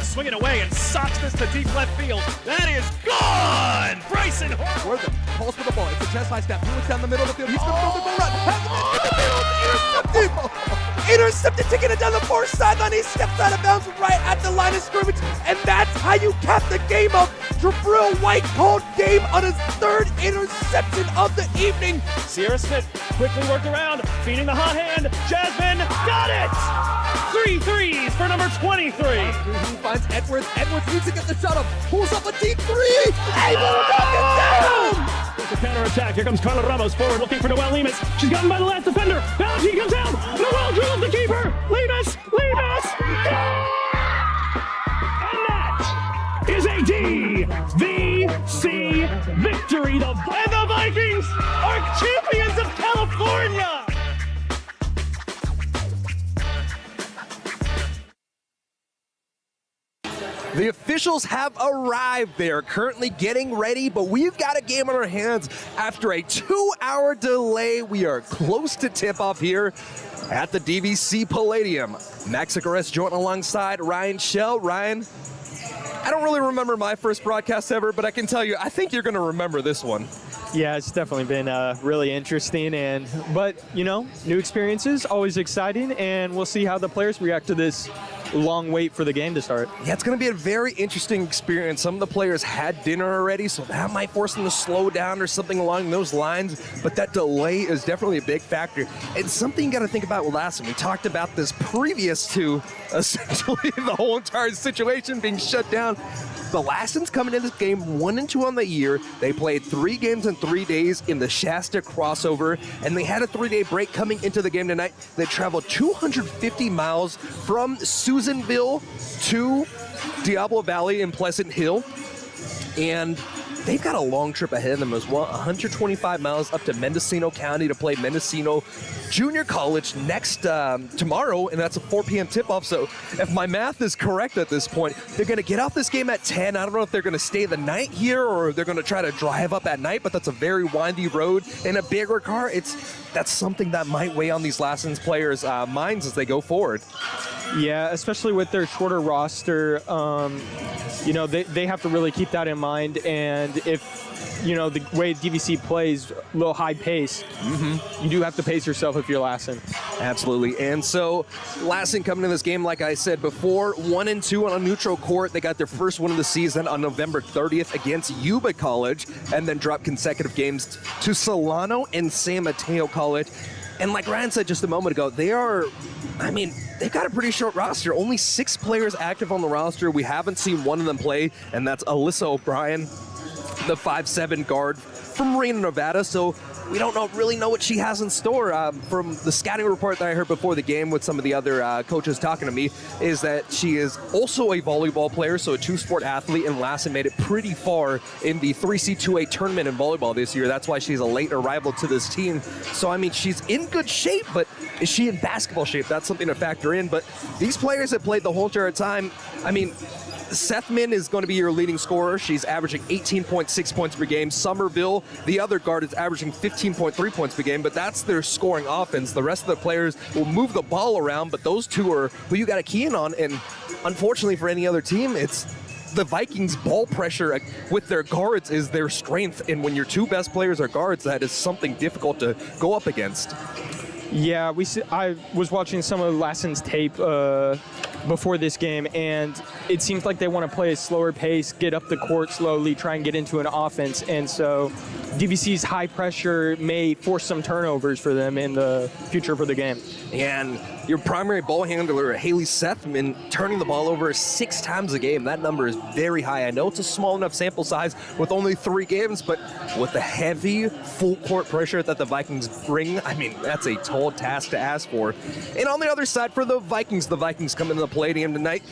swinging away and socks this to deep left field. That is gone! Bryson Hort. Wortham pulls for the ball. It's a chest high step. Moves down the middle of the field. He's going to throw the ball run. Has it in the middle. Intercepted. Intercepted, taking it down the far sideline. He steps out of bounds right at the line of scrimmage. And that's how you cap the game up. Jabril White called game on his third interception of the evening. Sierra Smith quickly worked around, feeding the hot hand. Jasmine got it! 3 threes for number 23. He finds Edwards. Edwards needs to get the shot up. Pulls up a deep three. Able to knock it down. There's a counterattack. Here comes Carla Ramos forward, looking for Noelle Lemus. She's gotten by the last defender. Valentine comes out. Noelle drills the keeper. Lemus. Lemus. And that is a DVC victory. The Vikings are champions of California. The officials have arrived. They are currently getting ready, but we've got a game on our hands. After a 2-hour delay, we are close to tip-off here at the DVC Palladium. Max Icarus joined alongside Ryan Shell. Ryan, I don't really remember my first broadcast ever, but I can tell you, I think you're going to remember this one. Yeah, it's definitely been really interesting, but you know, new experiences, always exciting, and we'll see how the players react to this long wait for the game to start. Yeah, it's going to be a very interesting experience. Some of the players had dinner already, so that might force them to slow down or something along those lines, but that delay is definitely a big factor. And something you got to think about with Lassen. We talked about this previous to essentially the whole entire situation being shut down. The Lassens coming into this game 1-2 on the year. They played 3 games in 3 days in the Shasta crossover, and they had a 3-day break coming into the game tonight. They traveled 250 miles from Susanville to Diablo Valley in Pleasant Hill, and they've got a long trip ahead of them as well. 125 miles up to Mendocino County to play Mendocino Junior College next tomorrow, and that's a 4 p.m. tip-off. So if my math is correct at this point, they're going to get off this game at 10. I don't know if they're going to stay the night here or they're going to try to drive up at night, but that's a very windy road in a bigger car. That's something that might weigh on these Lassens players' minds as they go forward. Yeah, especially with their shorter roster, you know, they have to really keep that in mind. And if, you know, the way DVC plays, a little high pace, you do have to pace yourself if you're Lassen. Absolutely. And so Lassen coming to this game, like I said before, 1-2 on a neutral court. They got their first win of the season on November 30th against Yuba College, and then dropped consecutive games to Solano and San Mateo College. And like Ryan said just a moment ago, they've got a pretty short roster. Only 6 players active on the roster. We haven't seen one of them play, and that's Alyssa O'Brien, the 5'7" guard from Reno, Nevada. So we don't really know what she has in store. From the scouting report that I heard before the game with some of the other coaches talking to me, is that she is also a volleyball player, so a 2-sport athlete, and Lassen made it pretty far in the 3C2A tournament in volleyball this year. That's why she's a late arrival to this team. So, I mean, she's in good shape, but is she in basketball shape? That's something to factor in. But these players have played the whole entire time. I mean, Sethman is going to be your leading scorer. She's averaging 18.6 points per game. Somerville, the other guard, is averaging 15.3 points per game, but that's their scoring offense. The rest of the players will move the ball around, but those two are who you got to key in on. And unfortunately for any other team, it's the Vikings' ball pressure with their guards is their strength. And when your 2 best players are guards, that is something difficult to go up against. Yeah, I was watching some of Lassen's tape before this game, and it seems like they want to play a slower pace, get up the court slowly, try and get into an offense. And so DVC's high pressure may force some turnovers for them in the future for the game. And your primary ball handler, Haley Sethman, turning the ball over 6 times a game. That number is very high. I know it's a small enough sample size with only 3 games, but with the heavy full court pressure that the Vikings bring, I mean, that's a tall task to ask for. And on the other side for the Vikings come into the Palladium tonight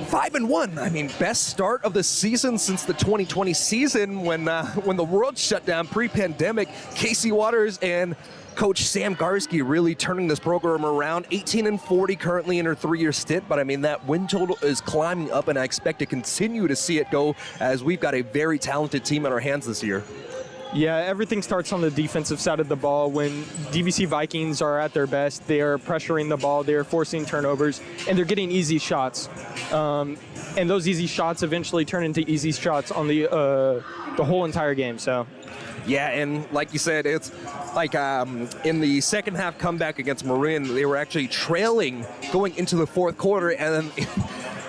5-1. I mean, best start of the season since the 2020 season when the world shut down pre-pandemic. Casey Waters and Coach Sam Garski really turning this program around. 18-40 currently in her 3-year stint, but I mean, that win total is climbing up, and I expect to continue to see it go as we've got a very talented team in our hands this year. Yeah, everything starts on the defensive side of the ball. When DVC Vikings are at their best, they are pressuring the ball, they are forcing turnovers, and they're getting easy shots. And those easy shots eventually turn into easy shots on the whole entire game. So. Yeah, and like you said, it's like in the second half comeback against Marin, they were actually trailing going into the fourth quarter, and then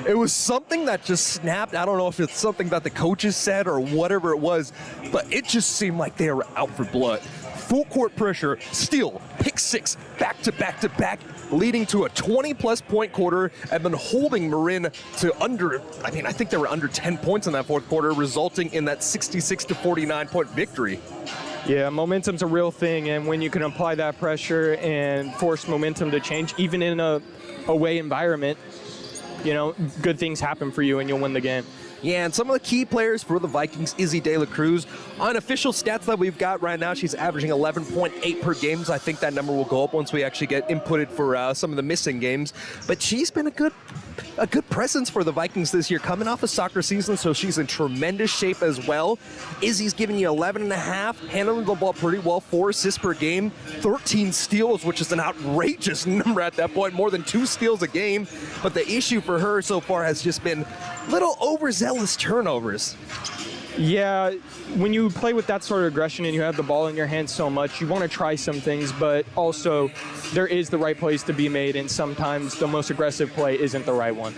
it was something that just snapped. I don't know if it's something that the coaches said or whatever it was, but it just seemed like they were out for blood. Full court pressure, steal, pick six, back to back to back, leading to a 20-plus point quarter, and then holding Marin to under, I think they were under 10 points in that fourth quarter, resulting in that 66-49 point victory. Yeah, momentum's a real thing, and when you can apply that pressure and force momentum to change, even in a away environment, good things happen for you and you'll win the game. Yeah, and some of the key players for the Vikings, Izzy De La Cruz. On official stats that we've got right now, she's averaging 11.8 per game. So I think that number will go up once we actually get inputted for some of the missing games. But she's been a good presence for the Vikings this year, coming off a soccer season, so she's in tremendous shape as well. Izzy's giving you 11.5, handling the ball pretty well, 4 assists per game, 13 steals, which is an outrageous number at that point, more than 2 steals a game. But the issue for her so far has just been little overzealous turnovers. Yeah, when you play with that sort of aggression and you have the ball in your hands so much, you want to try some things, but also there is the right plays to be made, and sometimes the most aggressive play isn't the right one.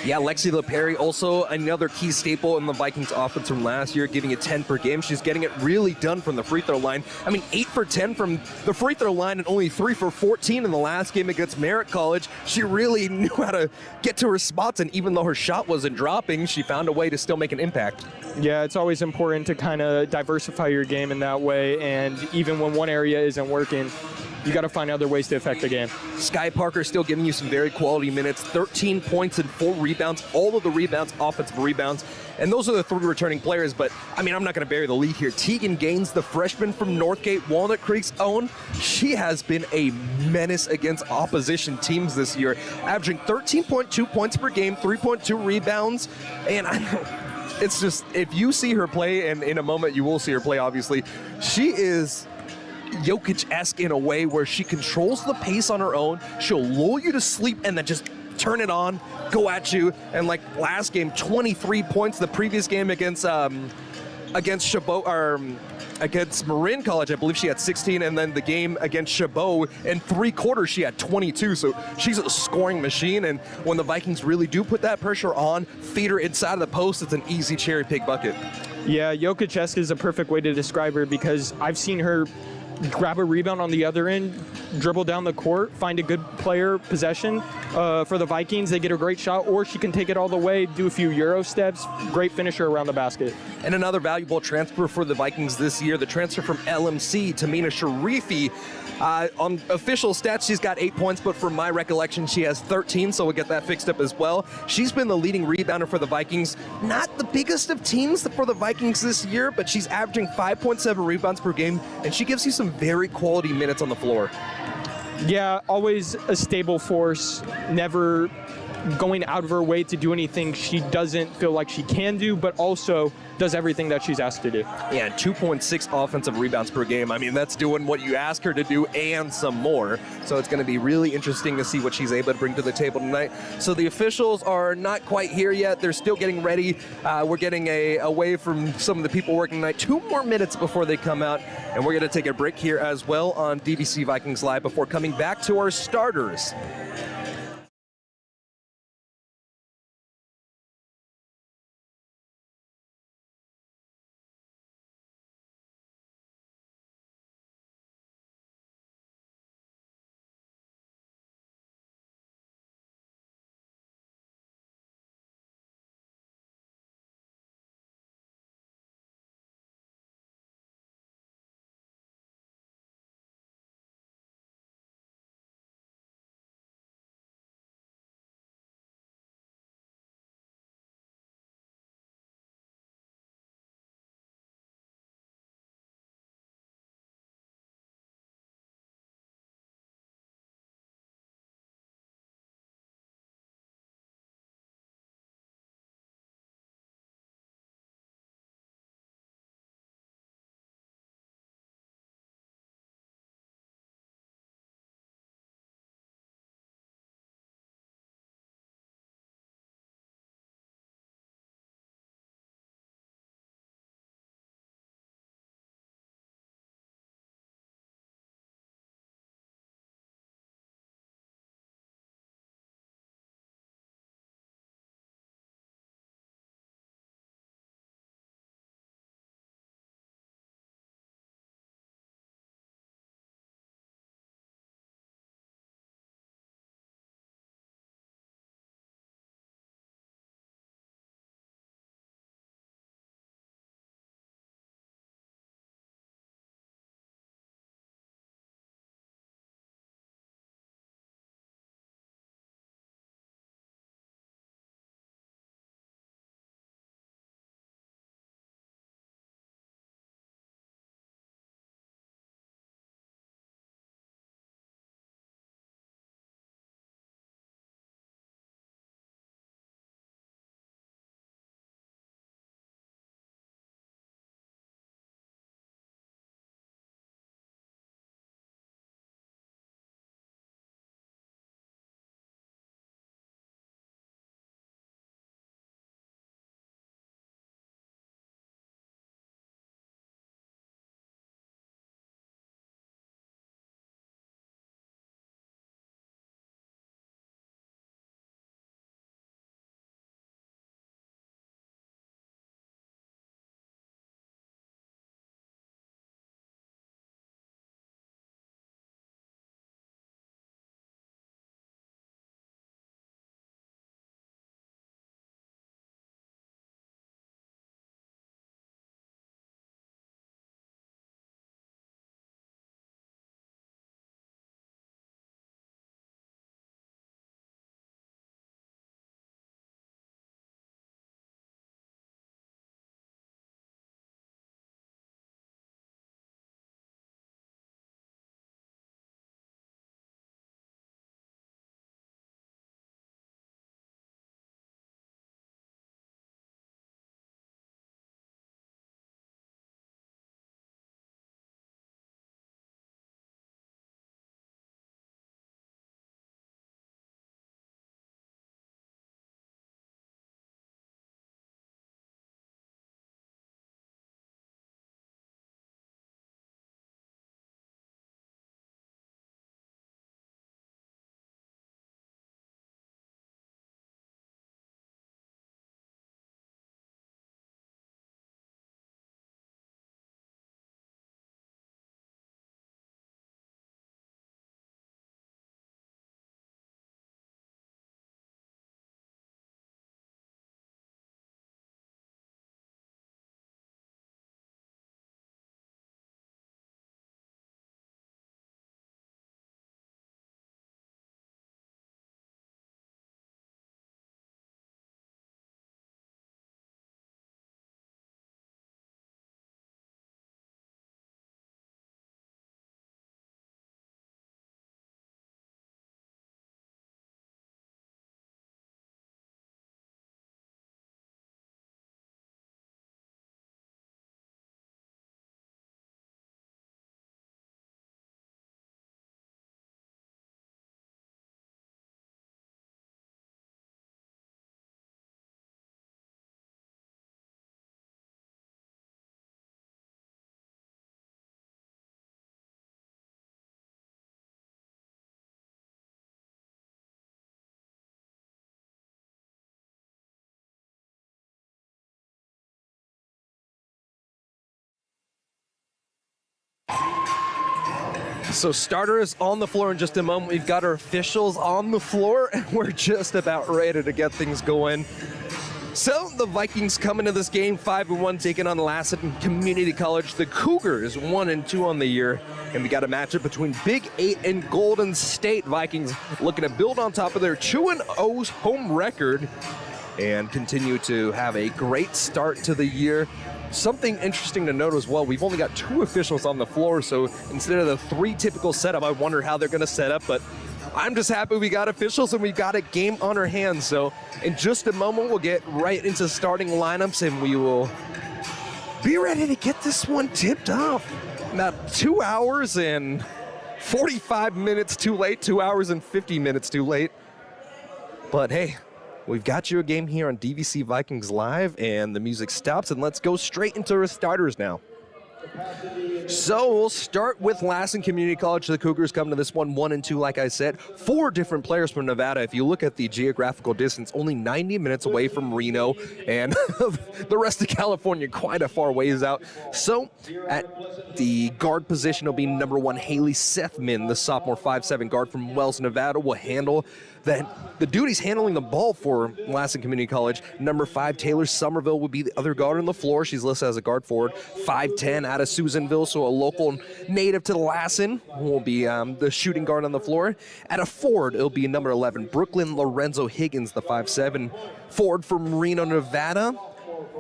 Yeah, Lexi LePerry, also another key staple in the Vikings offense from last year, giving it 10 per game. She's getting it really done from the free throw line. 8 for 10 from the free throw line and only 3 for 14 in the last game against Merritt College. She really knew how to get to her spots, and even though her shot wasn't dropping, she found a way to still make an impact. Yeah, it's always important to kind of diversify your game in that way, and even when one area isn't working, you got to find other ways to affect the game. Sky Parker still giving you some very quality minutes, 13 points and 4 rebounds, all of the rebounds, offensive rebounds. And those are the 3 returning players, but I'm not going to bury the lead here. Tegan Gaines, the freshman from Northgate, Walnut Creek's own, she has been a menace against opposition teams this year, averaging 13.2 points per game, 3.2 rebounds, and it's just, if you see her play, and in a moment you will see her play, obviously, she is Jokic-esque in a way where she controls the pace on her own. She'll lull you to sleep and then just turn it on, go at you. And like last game, 23 points. The previous game against against Marin College, I believe she had 16, and then the game against Chabot, in 3 quarters she had 22. So she's a scoring machine, and when the Vikings really do put that pressure on, feed her inside of the post, it's an easy cherry pick bucket. Yeah, Jokic-esque is a perfect way to describe her, because I've seen her grab a rebound on the other end, dribble down the court, find a good player possession for the Vikings. They get a great shot, or she can take it all the way, do a few Euro steps, great finisher around the basket. And another valuable transfer for the Vikings this year, the transfer from LMC, Tamina Sharifi. On official stats, she's got 8 points, but from my recollection, she has 13, so we'll get that fixed up as well. She's been the leading rebounder for the Vikings. Not the biggest of teams for the Vikings this year, but she's averaging 5.7 rebounds per game, and she gives you some very quality minutes on the floor. Yeah, always a stable force, never going out of her way to do anything she doesn't feel like she can do, but also does everything that she's asked to do. Yeah, 2.6 offensive rebounds per game. That's doing what you ask her to do and some more. So it's going to be really interesting to see what she's able to bring to the table tonight. So the officials are not quite here yet. They're still getting ready. We're getting away from some of the people working tonight. 2 more minutes before they come out. And we're going to take a break here as well on DVC Vikings Live before coming back to our starters. So starters on the floor in just a moment. We've got our officials on the floor, and we're just about ready to get things going. So the Vikings come into this game 5-1, taking on Lassen Community College. The Cougars 1-2 on the year, and we got a matchup between Big 8 and Golden State. Vikings looking to build on top of their 2-0 home record and continue to have a great start to the year. Something interesting to note as well, we've only got 2 officials on the floor, so instead of the 3 typical setup, I wonder how they're going to set up, but I'm just happy we got officials and we got a game on our hands. So in just a moment, we'll get right into starting lineups and we will be ready to get this one tipped off. About 2 hours and 45 minutes too late, 2 hours and 50 minutes too late. But hey, we've got you a game here on DVC Vikings Live, and the music stops, and let's go straight into our starters now. So we'll start with Lassen Community College. The Cougars come to this one 1-2, like I said. 4 different players from Nevada. If you look at the geographical distance, only 90 minutes away from Reno, and the rest of California quite a far ways out. So at the guard position will be number 1, Haley Sethman, the sophomore 5'7" guard from Wells, Nevada, will handle the duties handling the ball for Lassen Community College. Number 5, Taylor Somerville, will be the other guard on the floor. She's listed as a guard forward. 5'10" out of Susanville, so a local native to Lassen will be the shooting guard on the floor. At a forward, it'll be number 11, Brooklyn Lorenzo Higgins, the 5'7" forward from Reno, Nevada.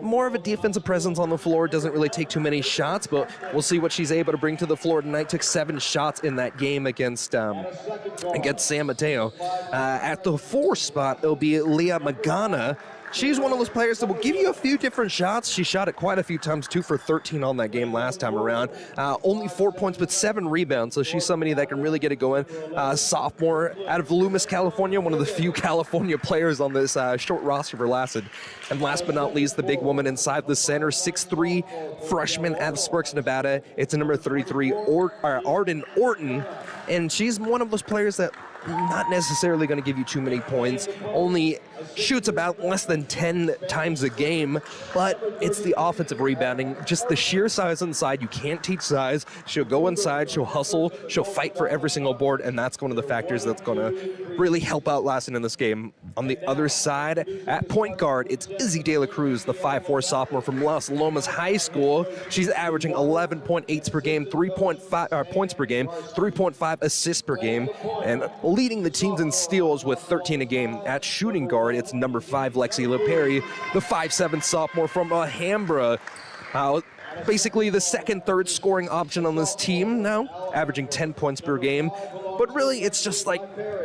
More of a defensive presence on the floor, doesn't really take too many shots, but we'll see what she's able to bring to the floor tonight. Took 7 shots in that game against San Mateo. At the 4 spot, it'll be Leah Magana. She's one of those players that will give you a few different shots. She shot it quite a few times, 2 for 13 on that game last time around. Only 4 points, but 7 rebounds, so she's somebody that can really get it going. Sophomore out of Loomis, California, one of the few California players on this short roster for Lassen. And last but not least, the big woman inside the center, 6'3", freshman out of Sparks, Nevada. It's a number 33, Arden Orton, and she's one of those players that not necessarily going to give you too many points, only shoots about less than 10 times a game, but it's the offensive rebounding, just the sheer size inside. You can't teach size. She'll go inside, she'll hustle, she'll fight for every single board, and that's one of the factors that's going to really help out Lassen in this game. On the other side, at point guard, it's Izzy De La Cruz, the 5'4" sophomore from Las Lomas High School. She's averaging 11.8 per game, 3.5 points per game, 3.5 assists per game, and leading the teams in steals with 13 a game. At shooting guard, it's number 5, Lexi LePerry, the 5'7" sophomore from Alhambra. Basically the second, third scoring option on this team now, averaging 10 points per game. But really, it's just like,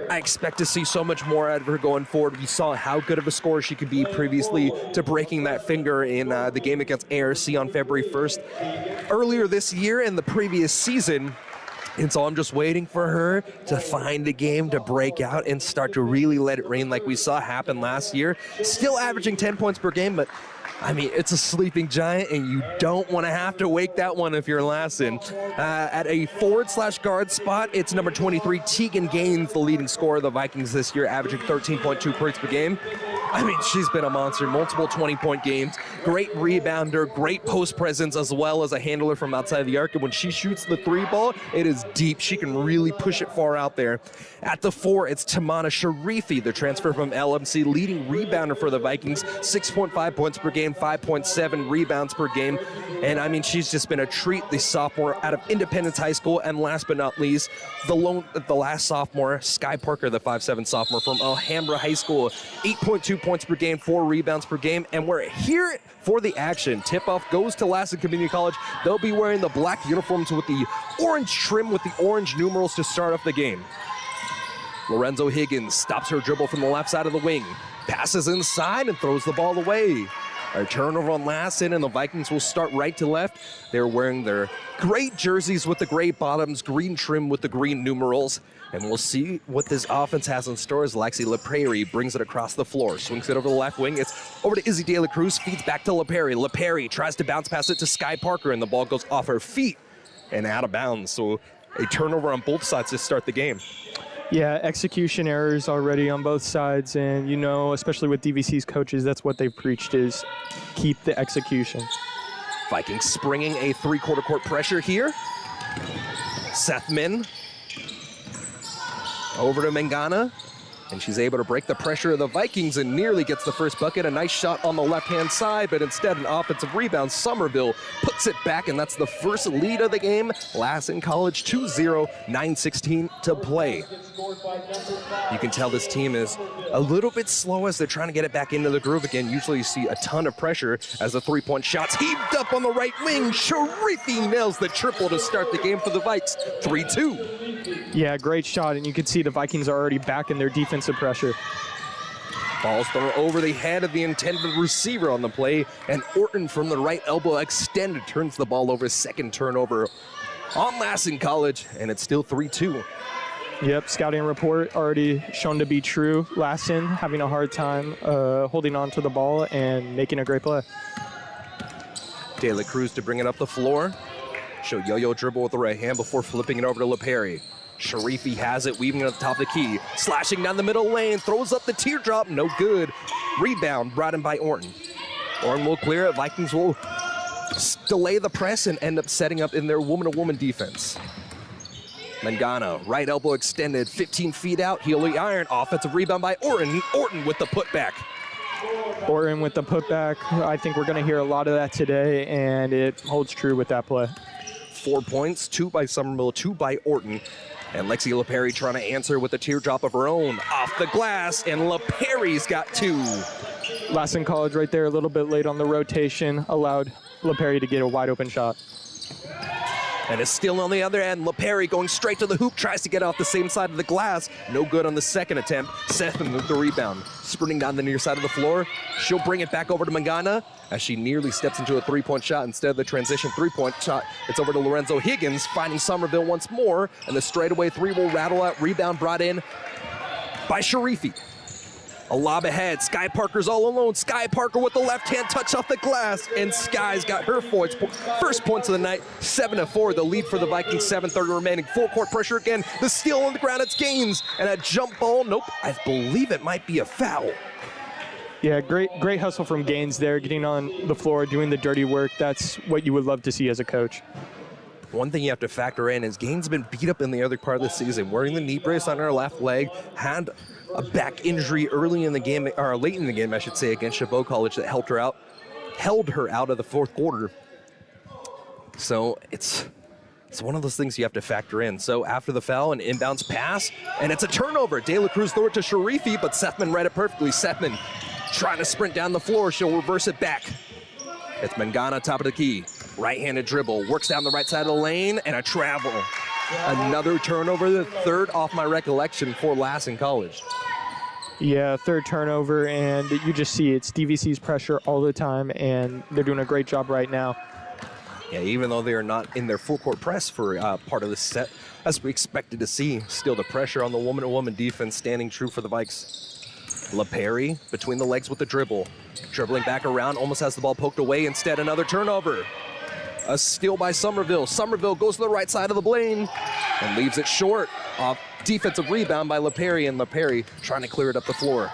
I expect to see so much more out of her going forward. We saw how good of a scorer she could be previously to breaking that finger in the game against ARC on February 1st. Earlier this year in the previous season, and so I'm just waiting for her to find a game to break out and start to really let it rain like we saw happen last year. Still averaging 10 points per game, but I mean, it's a sleeping giant, and you don't want to have to wake that one if you're Lassen. At a forward/guard spot, it's number 23, Tegan Gaines, the leading scorer of the Vikings this year, averaging 13.2 points per game. I mean, she's been a monster, multiple 20-point games, great rebounder, great post presence, as well as a handler from outside the arc. And when she shoots the 3 ball, it is deep. She can really push it far out there. At the 4, it's Tamana Sharifi, the transfer from LMC, leading rebounder for the Vikings, 6.5 points per game, 5.7 rebounds per game. And I mean, she's just been a treat, the sophomore out of Independence High School. And last but not least, the last sophomore, Sky Parker, the 5'7" sophomore from Alhambra High School, 8.2 points per game, 4 rebounds per game. And we're here for the action. Tip-off goes to Lassen Community College. They'll be wearing the black uniforms with the orange trim with the orange numerals to start off the game. Lorenzo Higgins stops her dribble from the left side of the wing, passes inside and throws the ball away. A turnover on Lassen, and the Vikings will start right to left. They're wearing their great jerseys with the gray bottoms, green trim with the green numerals. And we'll see what this offense has in store as Lexi LePrairie brings it across the floor. Swings it over the left wing. It's over to Izzy De La Cruz. Feeds back to LePrairie. LePrairie tries to bounce pass it to Sky Parker, and the ball goes off her feet and out of bounds. So a turnover on both sides to start the game. Yeah, execution errors already on both sides, and you know, especially with DVC's coaches, that's what they've preached is keep the execution. Vikings springing a 3/4 court pressure here. Sethman Over to Mangana. And she's able to break the pressure of the Vikings and nearly gets the first bucket. A nice shot on the left-hand side, but instead an offensive rebound. Somerville puts it back, and that's the first lead of the game. Lassen College 2-0, 9:16 to play. You can tell this team is a little bit slow as they're trying to get it back into the groove again. Usually you see a ton of pressure as the three-point shot's heaved up on the right wing. Sharifi nails the triple to start the game for the Vikes, 3-2. Yeah, great shot, and you can see the Vikings are already back in their defensive pressure. Ball's thrown over the head of the intended receiver on the play, and Orton from the right elbow extended turns the ball over. Second turnover on Lassen College, and it's still 3-2. Yep, scouting report already shown to be true. Lassen having a hard time holding on to the ball and making a great play. De La Cruz to bring it up the floor. She'll yo-yo dribble with the right hand before flipping it over to LaPerry. Sharifi has it, weaving it at the top of the key. Slashing down the middle lane, throws up the teardrop, no good. Rebound brought in by Orton. Orton will clear it. Vikings will delay the press and end up setting up in their woman-to-woman defense. Mangana, right elbow extended, 15 feet out, heel the iron. Offensive rebound by Orton. Orton with the putback. Orton with the putback. I think we're going to hear a lot of that today, and it holds true with that play. 4 points, 2 by Somerville, 2 by Orton. And Lexi LaPerry trying to answer with a teardrop of her own. Off the glass, and LaPerry's got 2. Lassen College right there, a little bit late on the rotation, allowed LaPerry to get a wide open shot. And it's still on the other end. LaPerry going straight to the hoop, tries to get off the same side of the glass. No good on the second attempt. Sethman with the rebound. Sprinting down the near side of the floor. She'll bring it back over to Mangana as she nearly steps into a three-point shot instead of the transition three-point shot. It's over to Lorenzo Higgins, finding Somerville once more. And the straightaway three will rattle out. Rebound brought in by Sharifi. A lob ahead. Sky Parker's all alone. Sky Parker with the left hand touch off the glass. And Sky's got her first points of the night. 7-4. The lead for the Vikings. 7:30 remaining. Full court pressure again. The steal on the ground. It's Gaines. And a jump ball. Nope. I believe it might be a foul. Yeah, great hustle from Gaines there, getting on the floor, doing the dirty work. That's what you would love to see as a coach. One thing you have to factor in is Gaines been beat up in the other part of the season, wearing the knee brace on her left leg, had a back injury early in the game, or late in the game, I should say, against Chabot College that held her out of the fourth quarter. So it's one of those things you have to factor in. So after the foul, an inbounds pass, and it's a turnover. De La Cruz throw it to Sharifi, but Sethman read it perfectly. Sethman trying to sprint down the floor. She'll reverse it back. It's Mangana, top of the key. Right-handed dribble, works down the right side of the lane, and a travel. Another turnover, the third off my recollection for Lassen College. Yeah, third turnover, and you just see it's DVC's pressure all the time, and they're doing a great job right now. Yeah, even though they are not in their full court press for part of the set, as we expected to see, still the pressure on the woman-to-woman defense standing true for the Vikes. LaPerry between the legs with the dribble. Dribbling back around, almost has the ball poked away. Instead, another turnover. A steal by Somerville. Somerville goes to the right side of the lane and leaves it short. Off defensive rebound by LaPerry, and LaPerry trying to clear it up the floor.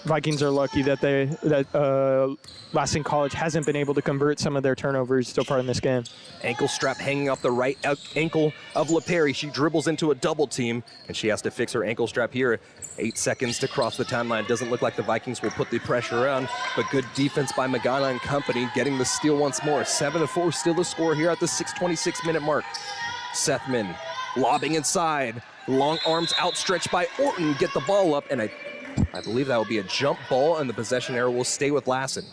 Vikings are lucky that Lassen College hasn't been able to convert some of their turnovers so far in this game. Ankle strap hanging off the right ankle of LaPerry. She dribbles into a double team, and she has to fix her ankle strap here. 8 seconds to cross the timeline. Doesn't look like the Vikings will put the pressure on, but good defense by Magana and company, getting the steal once more. 7-4, still the score here at the 6:26-minute mark. Sethman lobbing inside. Long arms outstretched by Orton. Get the ball up, and I believe that will be a jump ball, and the possession arrow will stay with Lassen.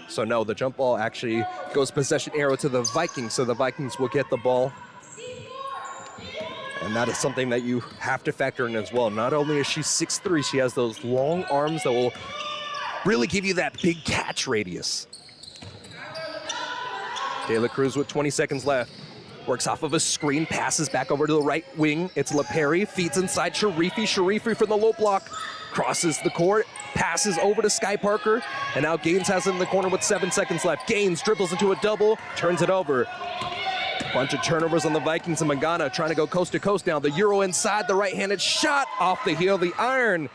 So no, the jump ball actually goes possession arrow to the Vikings, so the Vikings will get the ball. And that is something that you have to factor in as well. Not only is she 6'3", she has those long arms that will really give you that big catch radius. De La Cruz with 20 seconds left. Works off of a screen, passes back over to the right wing. It's LaPerry, feeds inside Sharifi. Sharifi from the low block, crosses the court, passes over to Sky Parker, and now Gaines has it in the corner with 7 seconds left. Gaines dribbles into a double, turns it over. Bunch of turnovers on the Vikings, and Magana trying to go coast to coast now. The Euro inside, the right-handed shot off the heel of the iron.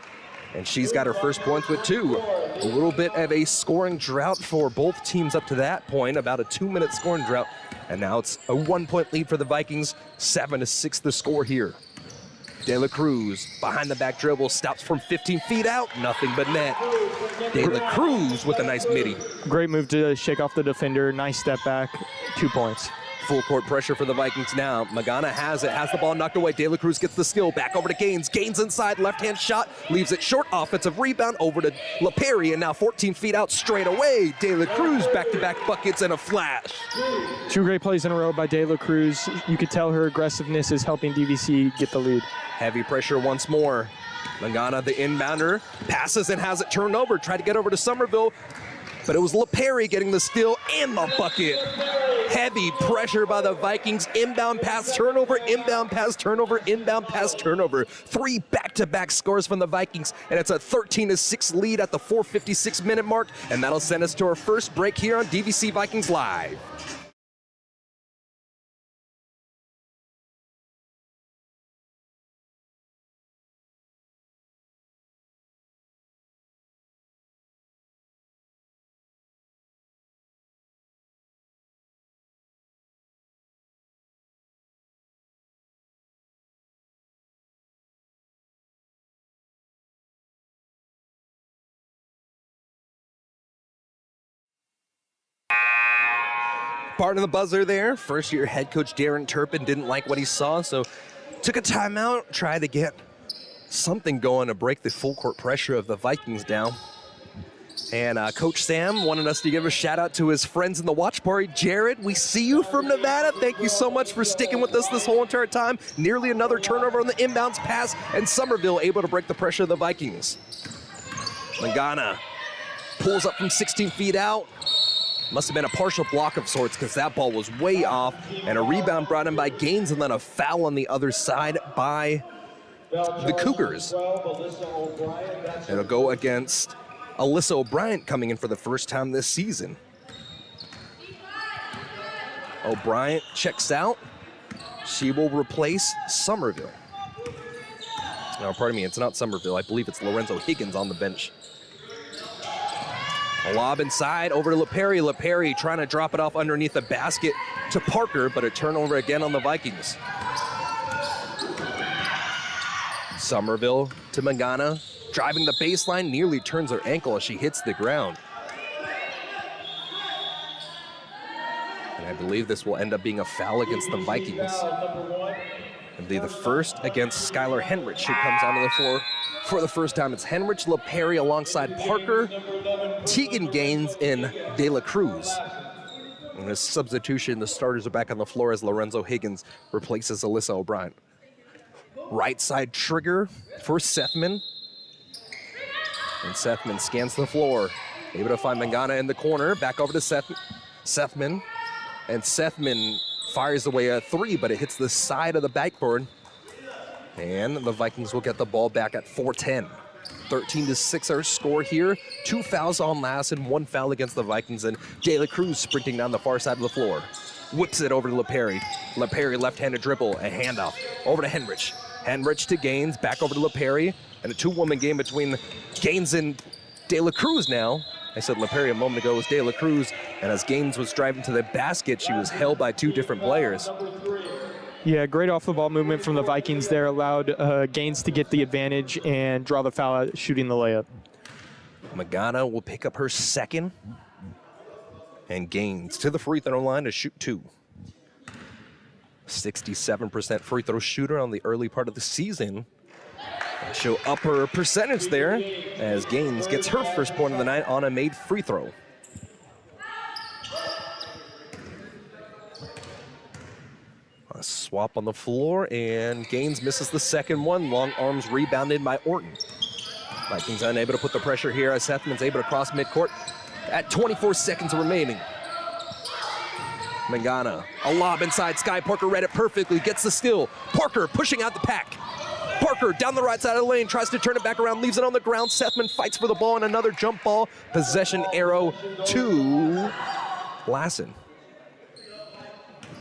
And she's got her first points with 2. A little bit of a scoring drought for both teams up to that point, about a 2-minute scoring drought. And now it's a 1-point lead for the Vikings, 7-6 the score here. De La Cruz behind the back dribble, stops from 15 feet out, nothing but net. De La Cruz with a nice midi. Great move to shake off the defender, nice step back, 2 points. Full court pressure for the Vikings now. Magana has it, has the ball knocked away. De La Cruz gets the skill, back over to Gaines. Gaines inside, left-hand shot, leaves it short. Offensive rebound over to LaPerry, and now 14 feet out straight away. De La Cruz back-to-back buckets and a flash. 2 great plays in a row by De La Cruz. You could tell her aggressiveness is helping DVC get the lead. Heavy pressure once more. Magana, the inbounder, passes and has it turned over. Tried to get over to Somerville, but it was LaPerry getting the steal and the bucket. Heavy pressure by the Vikings. Inbound pass turnover, inbound pass turnover, inbound pass turnover. 3 back-to-back scores from the Vikings, and it's a 13-6 lead at the 4:56-minute mark, and that'll send us to our first break here on DVC Vikings Live. Part of the buzzer there. First-year head coach Darren Turpin didn't like what he saw, so took a timeout, tried to get something going to break the full court pressure of the Vikings down. And Coach Sam wanted us to give a shout out to his friends in the watch party. Jared, we see you from Nevada. Thank you so much for sticking with us this whole entire time. Nearly another turnover on the inbounds pass, and Somerville able to break the pressure of the Vikings. Magana pulls up from 16 feet out. Must have been a partial block of sorts because that ball was way off, and a rebound brought in by Gaines, and then a foul on the other side by the Cougars. It'll go against Alyssa O'Brien coming in for the first time this season. O'Brien checks out. She will replace Somerville. No, pardon me, it's not Somerville. I believe it's Lorenzo Higgins on the bench. A lob inside, over to LaPerry. LaPerry trying to drop it off underneath the basket to Parker, but a turnover again on the Vikings. Somerville to Magana, driving the baseline, nearly turns her ankle as she hits the ground. And I believe this will end up being a foul against the Vikings. It'll be the first against Skylar Henrich, who comes onto the floor for the first time. It's Henrich, LaPerry alongside Parker, Tegan Gaines, and De La Cruz. And a substitution, the starters are back on the floor as Lorenzo Higgins replaces Alyssa O'Brien. Right side trigger for Sethman. And Sethman scans the floor, able to find Mangana in the corner. Back over to Sethman. And Sethman fires away a 3, but it hits the side of the backboard. And the Vikings will get the ball back at 4:10. 13-6 our score here. 2 fouls on Lassen, 1 foul against the Vikings, and De La Cruz sprinting down the far side of the floor. Whips it over to LaPerry. LaPerry left-handed dribble, a handoff. Over to Henrich. Henrich to Gaines, back over to LaPerry. And a 2-woman game between Gaines and De La Cruz now. I said LaPerry a moment ago was De La Cruz, and as Gaines was driving to the basket, she was held by 2 different players. Yeah, great off-the-ball movement from the Vikings there. Allowed Gaines to get the advantage and draw the foul out, shooting the layup. Magana will pick up her second. And Gaines to the free throw line to shoot 2. 67% free throw shooter on the early part of the season. She'll up her percentage there as Gaines gets her first point of the night on a made free throw. A swap on the floor, and Gaines misses the second one. Long arms rebounded by Orton. Vikings unable to put the pressure here as Sethman's able to cross midcourt at 24 seconds remaining. Mangana, a lob inside. Sky Parker read it perfectly, gets the steal. Parker pushing out the pack. Parker down the right side of the lane, tries to turn it back around, leaves it on the ground. Sethman fights for the ball, and another jump ball. Possession arrow to Lassen.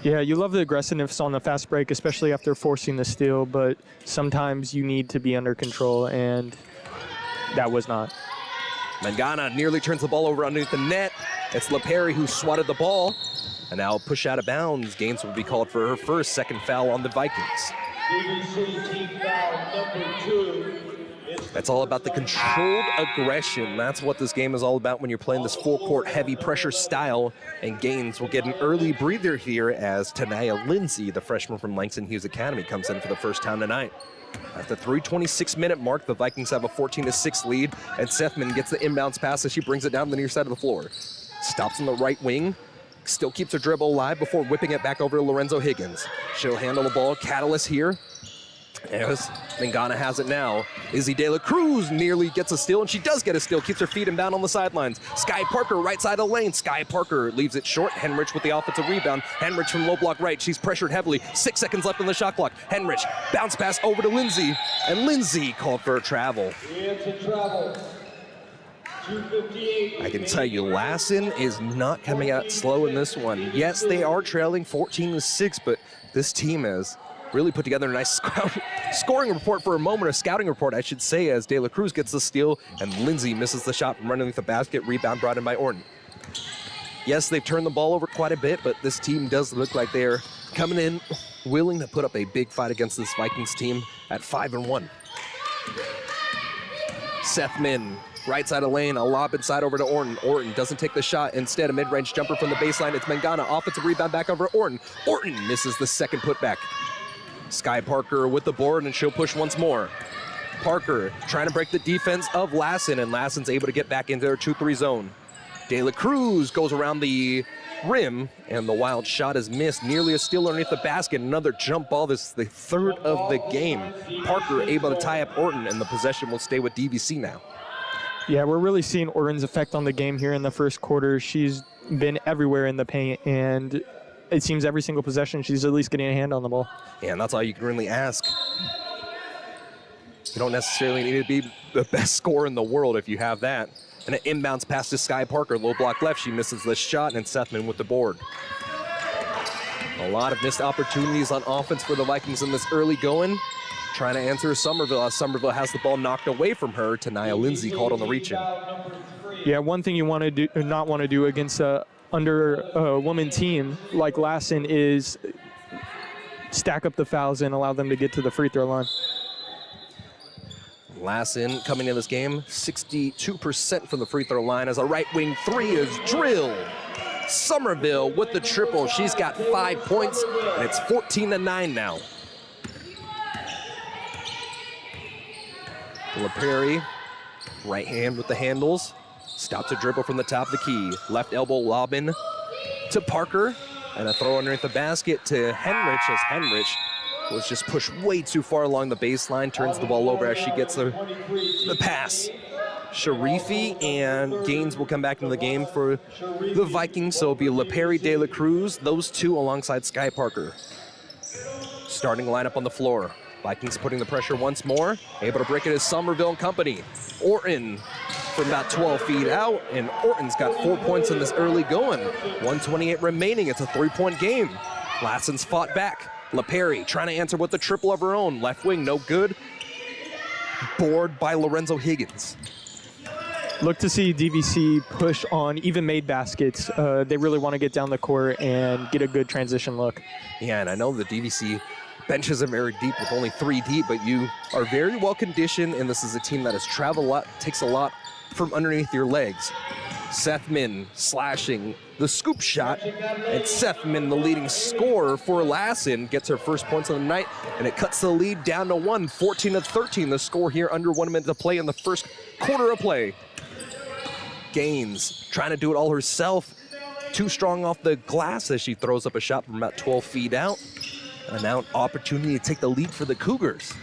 Yeah, you love the aggressiveness on the fast break, especially after forcing the steal, but sometimes you need to be under control, and that was not. Mangana nearly turns the ball over underneath the net. It's LaPerry who swatted the ball. And now push out of bounds. Gaines will be called for her first, second foul on the Vikings. DVC team foul number 2. That's all about the controlled aggression. That's what this game is all about when you're playing this full-court, heavy-pressure style. And Gaines will get an early breather here as Tanaya Lindsay, the freshman from Langston Hughes Academy, comes in for the first time tonight. At the 3:26-minute mark, the Vikings have a 14-6 lead, and Sethman gets the inbounds pass as she brings it down the near side of the floor. Stops on the right wing, still keeps her dribble alive before whipping it back over to Lorenzo Higgins. She'll handle the ball. Catalyst here. As Mangana has it now. Izzy De La Cruz nearly gets a steal, and she does get a steal. Keeps her feet inbound on the sidelines. Sky Parker, right side of the lane. Sky Parker leaves it short. Henrich with the offensive rebound. Henrich from low block right. She's pressured heavily. 6 seconds left on the shot clock. Henrich, bounce pass over to Lindsay, and Lindsay called for a travel. It's a travel. 2:58. I can tell you, Lassen is not coming out slow in this one. Yes, they are trailing 14-6, but this team has really put together a nice scoring report for a moment, a scouting report, I should say, as De La Cruz gets the steal and Lindsay misses the shot from underneath the basket. Rebound brought in by Orton. Yes, they've turned the ball over quite a bit, but this team does look like they're coming in willing to put up a big fight against this Vikings team at 5-1. Seth Min, right side of lane, a lob inside over to Orton. Orton doesn't take the shot. Instead, a mid-range jumper from the baseline. It's Mangana, offensive rebound back over Orton. Orton misses the second putback. Sky Parker with the board, and she'll push once more. Parker trying to break the defense of Lassen, and Lassen's able to get back into their 2-3 zone. De La Cruz goes around the rim, and the wild shot is missed. Nearly a steal underneath the basket. Another jump ball. This is the third of the game. Parker able to tie up Orton, and the possession will stay with DVC now. Yeah, we're really seeing Orton's effect on the game here in the first quarter. She's been everywhere in the paint, and it seems every single possession she's at least getting a hand on the ball. Yeah, and that's all you can really ask. You don't necessarily need to be the best scorer in the world if you have that. And an inbounds pass to Sky Parker, low block left. She misses the shot, and Sethman with the board. A lot of missed opportunities on offense for the Vikings in this early going. Trying to answer Somerville as Somerville has the ball knocked away from her. Tanaya Lindsay called on the reach-in. Yeah, one thing you want to do, not want to do against under a woman team like Lassen is stack up the fouls and allow them to get to the free throw line. Lassen coming in this game, 62% from the free throw line as a right wing three is drilled. Somerville with the triple. She's got 5 points, and it's 14-9 now. LaPerry, right hand with the handles. Stops a dribble from the top of the key. Left elbow lob in to Parker. And a throw underneath the basket to Henrich as Henrich was just pushed way too far along the baseline. Turns the ball over as she gets the pass. Sharifi and Gaines will come back into the game for the Vikings. So it'll be LaPerry, De La Cruz, those two alongside Sky Parker. Starting lineup on the floor. Vikings putting the pressure once more. Able to break it is Somerville and company. Orton from about 12 feet out, and Orton's got 4 points in this early going. 1:28 remaining. It's a 3-point game. Lassen's fought back. LaPerry trying to answer with the triple of her own. Left wing, no good. Board by Lorenzo Higgins. Look to see DVC push on even made baskets. They really want to get down the court and get a good transition look. Yeah, and I know the DVC benches are very deep with only 3 deep, but you are very well conditioned, and this is a team that has traveled a lot, takes a lot from underneath your legs. Seth Min slashing the scoop shot, and Seth Min, the leading scorer for Lassen, gets her first points of the night, and it cuts the lead down to 1, 14-13. The score here under 1 minute to play in the first quarter of play. Gaines trying to do it all herself. Too strong off the glass as she throws up a shot from about 12 feet out. And now an opportunity to take the lead for the Cougars.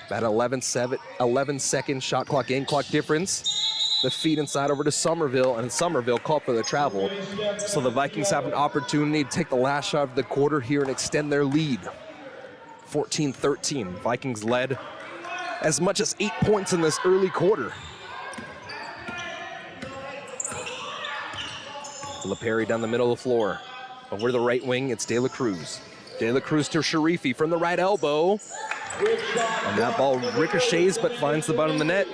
About 11-second shot clock, game clock difference. The feed inside over to Somerville, and Somerville called for the travel. So the Vikings have an opportunity to take the last shot of the quarter here and extend their lead. 14-13. Vikings led as much as 8 points in this early quarter. LaPerry down the middle of the floor. Over the right wing, it's De La Cruz. De La Cruz to Sharifi from the right elbow. And that ball ricochets but finds the bottom of the net.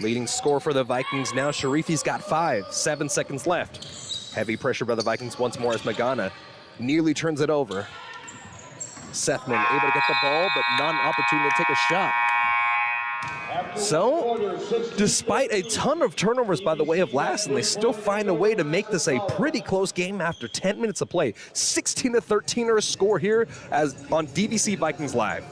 Leading score for the Vikings now. Sharifi's got 5, 7 seconds left. Heavy pressure by the Vikings once more as Magana nearly turns it over. Sethman able to get the ball, but not an opportunity to take a shot. So, despite a ton of turnovers by the way of Lassen, they still find a way to make this a pretty close game after 10 minutes of play. 16-13 are a score here as on DVC Vikings Live.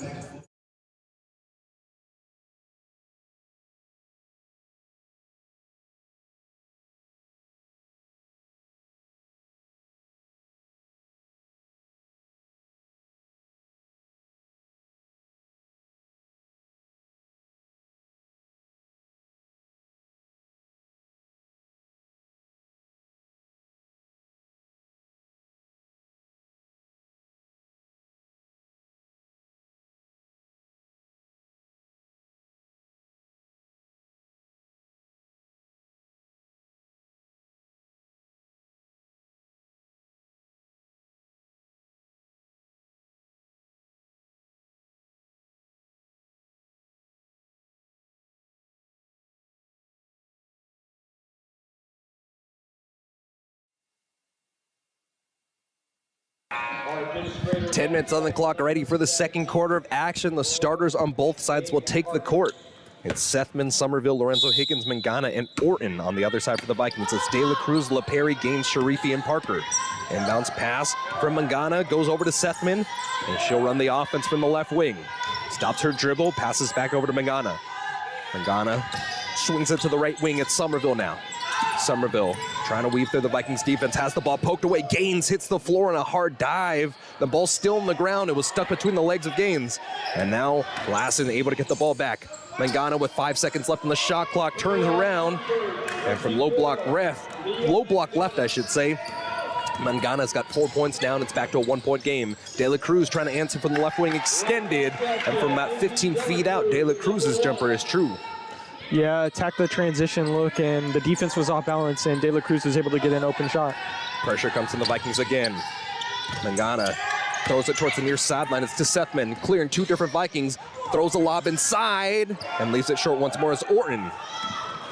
Our administrator 10 minutes on the clock, ready for the second quarter of action. The starters on both sides will take the court. It's Sethman, Somerville, Lorenzo Higgins, Mangana, and Orton on the other side for the Vikings. It's De La Cruz, LaPerry, Gaines, Sharifi, and Parker. Inbounds pass from Mangana, goes over to Sethman, and she'll run the offense from the left wing. Stops her dribble, passes back over to Mangana. Mangana swings it to the right wing. It's Somerville now. Somerville trying to weave through the Vikings defense, has the ball poked away. Gaines hits the floor in a hard dive. The ball's still on the ground. It was stuck between the legs of Gaines. And now Lassen able to get the ball back. Mangana with 5 seconds left on the shot clock turns around. And from low block left, I should say, Mangana's got 4 points down. It's back to a 1-point game. De La Cruz trying to answer from the left wing extended. And from about 15 feet out, De La Cruz's jumper is true. Yeah, attack the transition look, and the defense was off balance, and De La Cruz was able to get an open shot. Pressure comes from the Vikings again. Mangana throws it towards the near sideline. It's to Sethman, clearing 2 different Vikings. Throws a lob inside and leaves it short once more as Orton.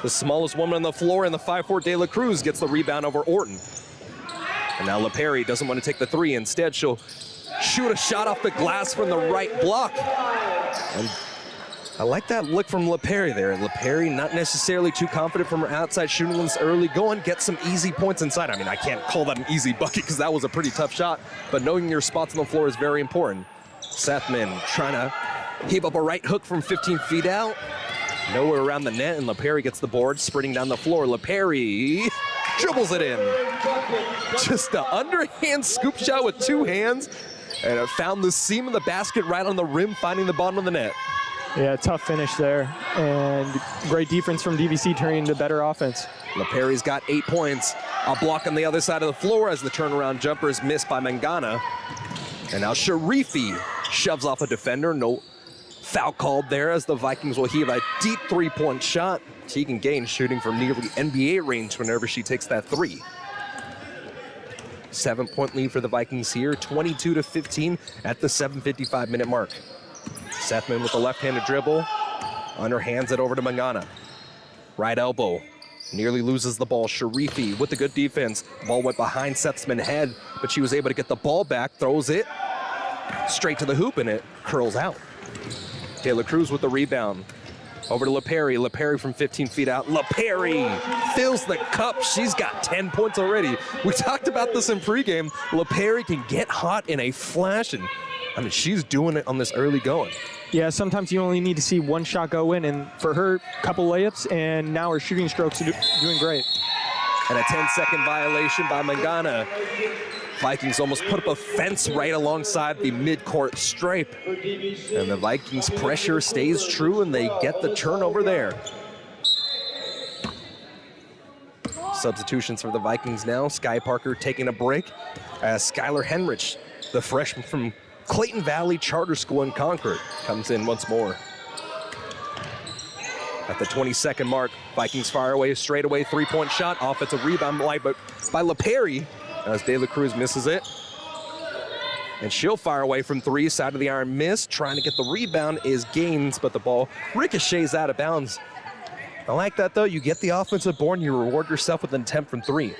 The smallest woman on the floor in the 5'4" De La Cruz gets the rebound over Orton. And now LaPerry doesn't want to take the 3. Instead, she'll shoot a shot off the glass from the right block. And I like that look from LaPerry there. LaPerry not necessarily too confident from her outside shooting this early going, gets some easy points inside. I mean, I can't call that an easy bucket because that was a pretty tough shot, but knowing your spots on the floor is very important. Sethman trying to heave up a right hook from 15 feet out. Nowhere around the net, and LaPerry gets the board, sprinting down the floor. LaPerry dribbles it in. Just an underhand scoop shot with 2 hands, and it found the seam of the basket right on the rim, finding the bottom of the net. Yeah, tough finish there, and great defense from DVC turning into better offense. LaPerry's got 8 points. A block on the other side of the floor as the turnaround jumper is missed by Mangana. And now Sharifi shoves off a defender. No foul called there as the Vikings will heave a deep 3-point shot. Tegan Gaines shooting from nearly NBA range whenever she takes that 3. 7-point lead for the Vikings here, 22-15 at the 7:55-minute mark. Sethman with the left-handed dribble, underhands it over to Mangana. Right elbow, nearly loses the ball. Sharifi with the good defense. Ball went behind Sethman's head, but she was able to get the ball back, throws it straight to the hoop, and it curls out. De La Cruz with the rebound. Over to LaPerry. LaPerry from 15 feet out. LaPerry fills the cup. She's got 10 points already. We talked about this in pregame. LaPerry can get hot in a flash, and I mean, she's doing it on this early going. Yeah, sometimes you only need to see one shot go in, and for her, a couple layups, and now her shooting strokes are doing great. And a 10-second violation by Mangana. Vikings almost put up a fence right alongside the midcourt stripe. And the Vikings pressure stays true, and they get the turnover there. Substitutions for the Vikings now. Sky Parker taking a break. Skylar Henrich, the freshman from Clayton Valley Charter School in Concord, comes in once more. At the 22nd mark, Vikings fire away a straightaway 3-point shot. Offensive rebound by LaPerry as De La Cruz misses it. And she'll fire away from 3, side of the iron miss. Trying to get the rebound is Gaines, but the ball ricochets out of bounds. I like that, though. You get the offensive board, and you reward yourself with an attempt from 3.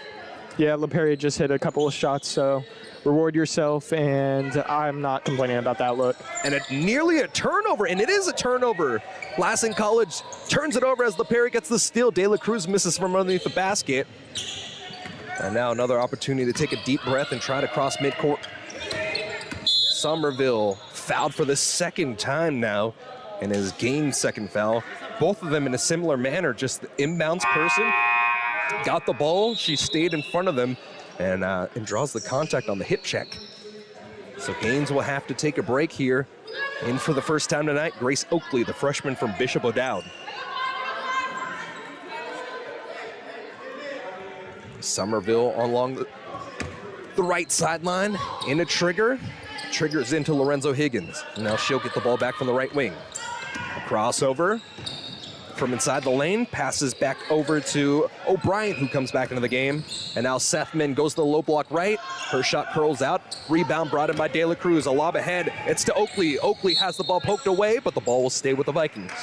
Yeah, LaPerry just hit a couple of shots, so reward yourself, and I'm not complaining about that look. And nearly a turnover, and it is a turnover. Lassen College turns it over as LaPerry gets the steal. De La Cruz misses from underneath the basket. And now another opportunity to take a deep breath and try to cross midcourt. Somerville fouled for the second time now, and has gained second foul. Both of them in a similar manner, just the inbounds person got the ball, she stayed in front of them, and draws the contact on the hip check. So Gaines will have to take a break here. In for the first time tonight, Grace Oakley, the freshman from Bishop O'Dowd. Somerville along the right sideline in a trigger. Triggers into Lorenzo Higgins. Now she'll get the ball back from the right wing. A crossover from inside the lane, passes back over to O'Brien, who comes back into the game. And now Sethman goes to the low block right. Her shot curls out. Rebound brought in by De La Cruz. A lob ahead. It's to Oakley. Oakley has the ball poked away, but the ball will stay with the Vikings.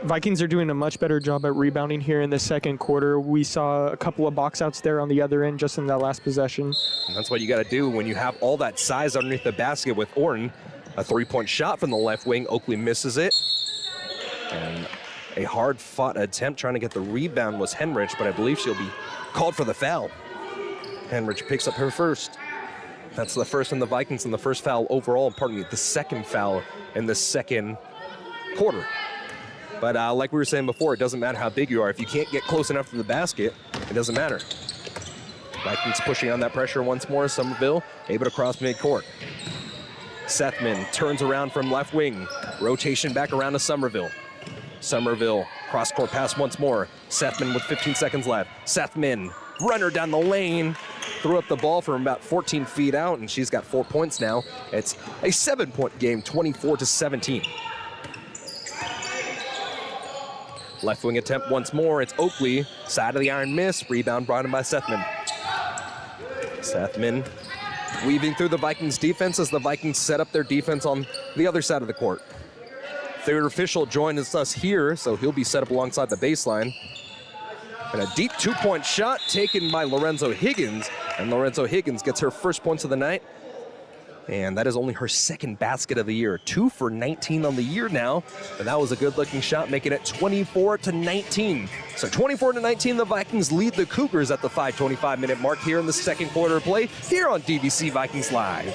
Vikings are doing a much better job at rebounding here in the second quarter. We saw a couple of box outs there on the other end just in that last possession. And that's what you got to do when you have all that size underneath the basket with Orton. A three-point shot from the left wing. Oakley misses it. And a hard-fought attempt trying to get the rebound was Henrich, but I believe she'll be called for the foul. Henrich picks up her first. That's the first in the Vikings and the first foul overall, pardon me, the second foul in the second quarter. But like we were saying before, it doesn't matter how big you are. If you can't get close enough to the basket, it doesn't matter. Vikings pushing on that pressure once more. Somerville able to cross midcourt. Sethman turns around from left wing. Rotation back around to Somerville. Somerville, cross-court pass once more. Sethman with 15 seconds left. Sethman, runner down the lane. Threw up the ball from about 14 feet out, and she's got 4 points now. It's a 7-point game, 24-17. Left wing attempt once more. It's Oakley. Side of the iron miss. Rebound brought in by Sethman. Sethman weaving through the Vikings defense as the Vikings set up their defense on the other side of the court. Third official joins us here, so he'll be set up alongside the baseline. And a deep two-point shot taken by Lorenzo Higgins. And Lorenzo Higgins gets her first points of the night. And that is only her second basket of the year. 2 for 19 on the year now. And that was a good-looking shot, making it 24-19. So 24-19, the Vikings lead the Cougars at the 5:25-minute mark here in the second quarter of play here on DVC Vikings Live.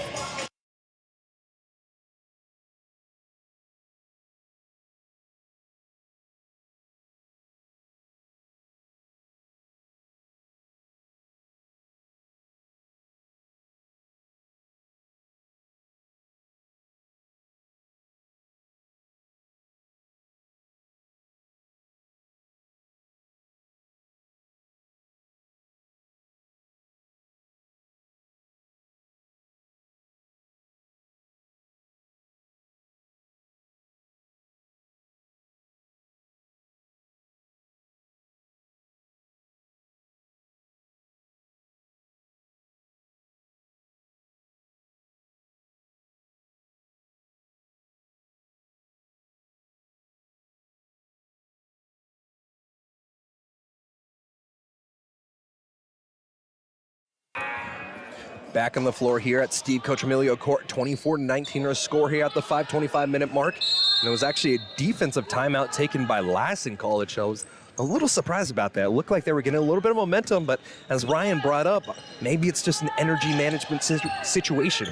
Back on the floor here at Steve Cochimilio Court, 24-19 our score here at the 5:25-minute mark. And it was actually a defensive timeout taken by Lassen College. I was a little surprised about that. It looked like they were getting a little bit of momentum, but as Ryan brought up, maybe it's just an energy management situation.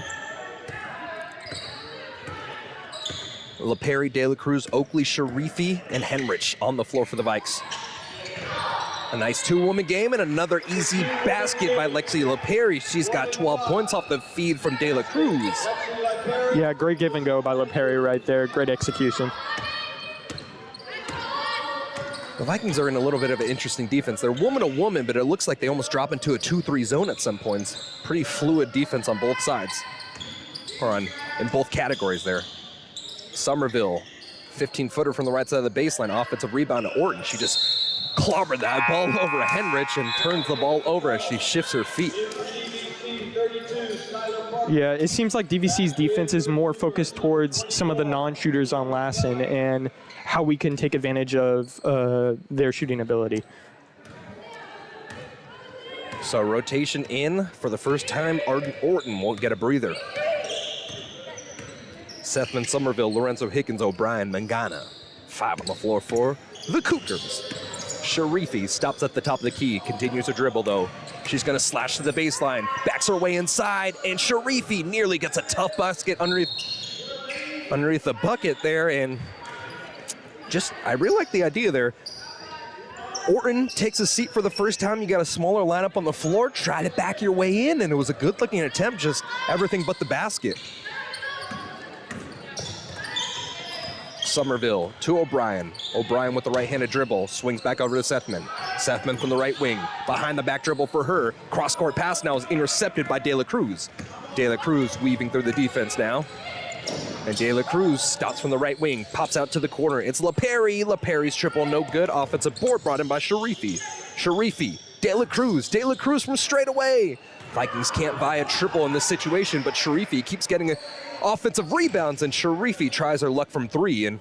LaPerry, De La Cruz, Oakley, Sharifi, and Henrich on the floor for the Vikes. A nice two-woman game and another easy basket by Lexi LaPerry. She's got 12 points off the feed from De La Cruz. Yeah, great give and go by LaPerry right there. Great execution. The Vikings are in a little bit of an interesting defense. They're woman-to-woman, but it looks like they almost drop into a 2-3 zone at some points. Pretty fluid defense on both sides, or in both categories there. Somerville, 15-footer from the right side of the baseline. Offensive rebound to Orton. She just clobbered that ball over Henrich and turns the ball over as she shifts her feet. DVC 32, Skylar Parker. Yeah, it seems like DVC's defense is more focused towards some of the non-shooters on Lassen and how we can take advantage of their shooting ability. So rotation in for the first time. Arden Orton won't get a breather. Sethman, Somerville, Lorenzo Higgins, O'Brien, Mangana. 5 on the floor for the Cougars. Sharifi stops at the top of the key, continues to dribble though. She's gonna slash to the baseline, backs her way inside, and Sharifi nearly gets a tough basket underneath the bucket there, and I really like the idea there. Orton takes a seat for the first time. You got a smaller lineup on the floor, try to back your way in, and it was a good looking attempt, just everything but the basket. Somerville to O'Brien. O'Brien with the right-handed dribble, swings back over to Sethman. Sethman from the right wing, behind the back dribble for her. Cross-court pass now is intercepted by De La Cruz. De La Cruz weaving through the defense now. And De La Cruz stops from the right wing, pops out to the corner. It's LaPerry. LaPerry's triple no good. Offensive board brought in by Sharifi. Sharifi, De La Cruz from straight away. Vikings can't buy a triple in this situation, but Sharifi keeps getting offensive rebounds, and Sharifi tries her luck from 3, and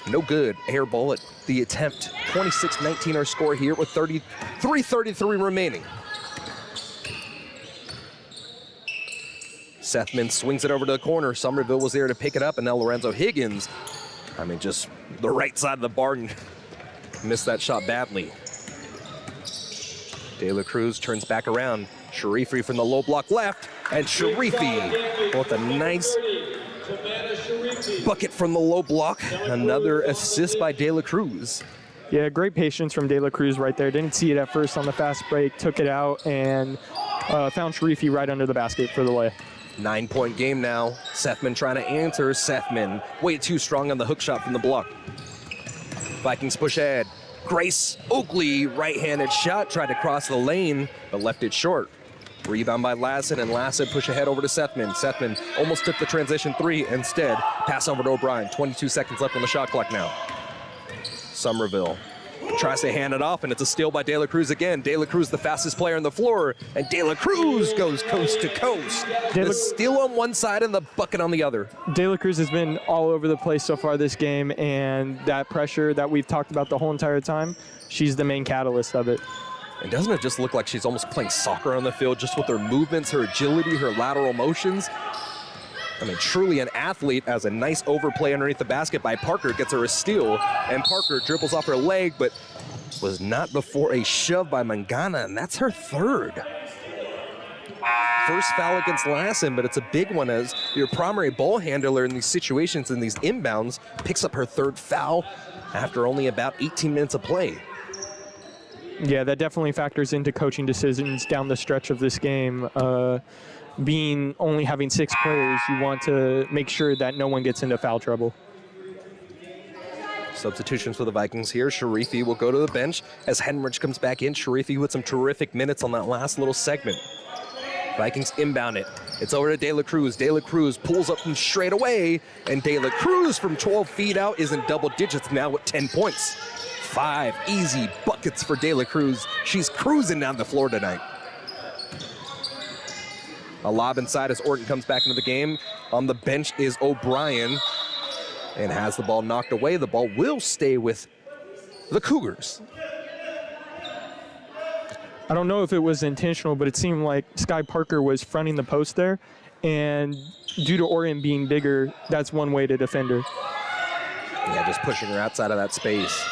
no good. Air ball at the attempt. 26-19 our score here with 3:33 remaining. Sethman swings it over to the corner. Somerville was there to pick it up, and now Lorenzo Higgins, just the right side of the barn, missed that shot badly. De La Cruz turns back around. Sharifi from the low block left, and Sharifi with a nice bucket from the low block. Another assist by De La Cruz. Yeah, great patience from De La Cruz right there. Didn't see it at first on the fast break, took it out, and found Sharifi right under the basket for the lay. 9-point game now. Sethman trying to answer. Sethman way too strong on the hook shot from the block. Vikings push ahead. Grace Oakley, right-handed shot, tried to cross the lane, but left it short. Rebound by Lassen, and Lassen push ahead over to Sethman. Sethman almost took the transition 3. Instead, pass over to O'Brien. 22 seconds left on the shot clock now. Somerville tries to hand it off, and it's a steal by De La Cruz again. De La Cruz, the fastest player on the floor, and De La Cruz goes coast to coast. The steal on one side and the bucket on the other. De La Cruz has been all over the place so far this game, and that pressure that we've talked about the whole entire time, she's the main catalyst of it. And doesn't it just look like she's almost playing soccer on the field, just with her movements, her agility, her lateral motions? Truly an athlete. As a nice overplay underneath the basket by Parker, gets her a steal, and Parker dribbles off her leg, but was not before a shove by Mangana, and that's her 3rd. First foul against Lassen, but it's a big one as your primary ball handler in these situations, in these inbounds, picks up her 3rd foul after only about 18 minutes of play. Yeah, that definitely factors into coaching decisions down the stretch of this game. Only having 6 players, you want to make sure that no one gets into foul trouble. Substitutions for the Vikings here. Sharifi will go to the bench as Henrich comes back in. Sharifi with some terrific minutes on that last little segment. Vikings inbound it. It's over to De La Cruz. De La Cruz pulls up from straight away, and De La Cruz from 12 feet out is in double digits now with 10 points. 5 easy buckets for De La Cruz. She's cruising down the floor tonight. A lob inside as Orton comes back into the game. On the bench is O'Brien, and has the ball knocked away. The ball will stay with the Cougars. I don't know if it was intentional, but it seemed like Sky Parker was fronting the post there, and due to Orton being bigger, that's one way to defend her. Yeah, just pushing her outside of that space.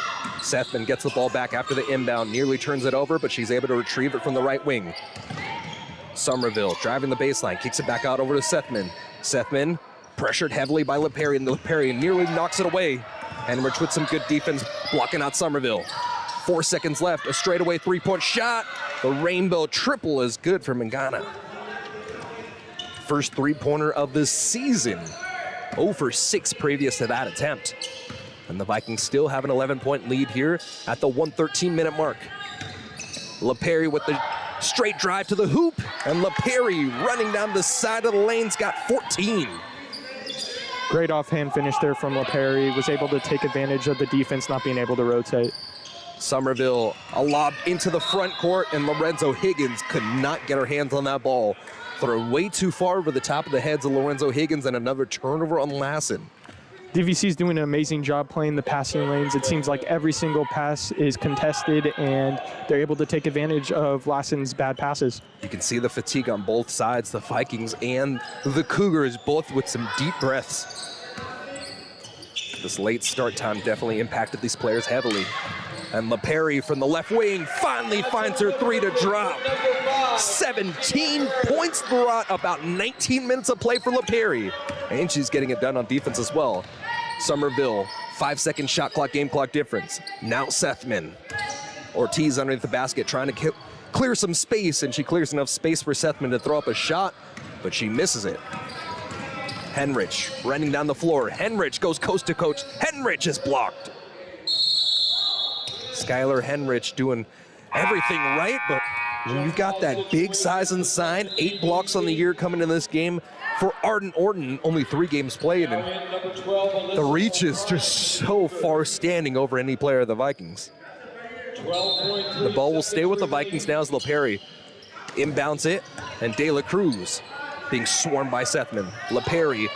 Sethman gets the ball back after the inbound, nearly turns it over, but she's able to retrieve it from the right wing. Somerville driving the baseline, kicks it back out over to Sethman. Sethman pressured heavily by LaPerry, and LaPerry nearly knocks it away. Henrich with some good defense, blocking out Somerville. 4 seconds left, a straightaway 3-point shot. The rainbow triple is good for Mangana. First 3-pointer of the season. 0 for 6 previous to that attempt. And the Vikings still have an 11-point lead here at the 1:13-minute mark. LaPerry with the straight drive to the hoop, and LaPerry running down the side of the lane's got 14. Great offhand finish there from LaPerry. Was able to take advantage of the defense not being able to rotate. Somerville, a lob into the front court, and Lorenzo Higgins could not get her hands on that ball. thrown way too far over the top of the heads of Lorenzo Higgins, and another turnover on Lassen. DVC is doing an amazing job playing the passing lanes. It seems like every single pass is contested, and they're able to take advantage of Lassen's bad passes. You can see the fatigue on both sides, the Vikings and the Cougars, both with some deep breaths. This late start time definitely impacted these players heavily. And LaPerry from the left wing finally finds her three to drop. 17 points throughout about 19 minutes of play for LaPerry. And she's getting it done on defense as well. Somerville, 5-second shot clock, game clock difference. Now Sethman. Ortiz underneath the basket trying to clear some space, and she clears enough space for Sethman to throw up a shot, but she misses it. Henrich running down the floor. Henrich goes coast to coast. Henrich is blocked. Skylar Henrich doing everything right, but when you've got that big size inside, 8 blocks on the year coming in this game for Arden Orton, only 3 games played, and the reach is just so far standing over any player of the Vikings. The ball will stay with the Vikings now as LaPerry inbounds it, and De La Cruz being swarmed by Sethman. LaPerry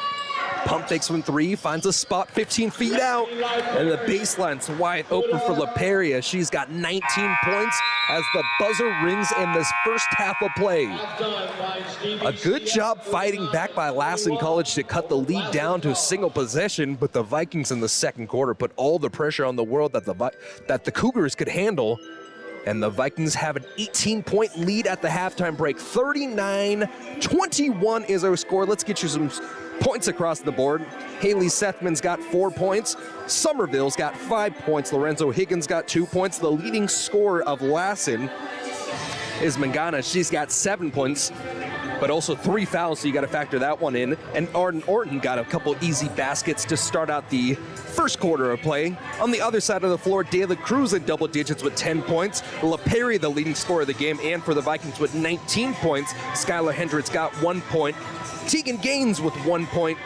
pump fakes from 3, finds a spot 15 feet out, and the baseline's wide open for LaPerry as she's got 19 points as the buzzer rings in this first half of play. A good job fighting back by Lassen College to cut the lead down to a single possession, but the Vikings in the second quarter put all the pressure on the world that the Cougars could handle, and the Vikings have an 18-point lead at the halftime break. 39-21 is our score. Let's get you some points across the board. Haley Sethman's got 4 points. Somerville's got 5 points. Lorenzo Higgins got 2 points. The leading scorer of Lassen is Mangana. She's got 7 points, but also 3 fouls, so you got to factor that one in. And Arden Orton got a couple easy baskets to start out the first quarter of play. On the other side of the floor, De La Cruz in double digits with 10 points. LaPerry, the leading scorer of the game, and for the Vikings with 19 points. Skylar Hendricks got 1 point. Tegan Gaines with 1 point.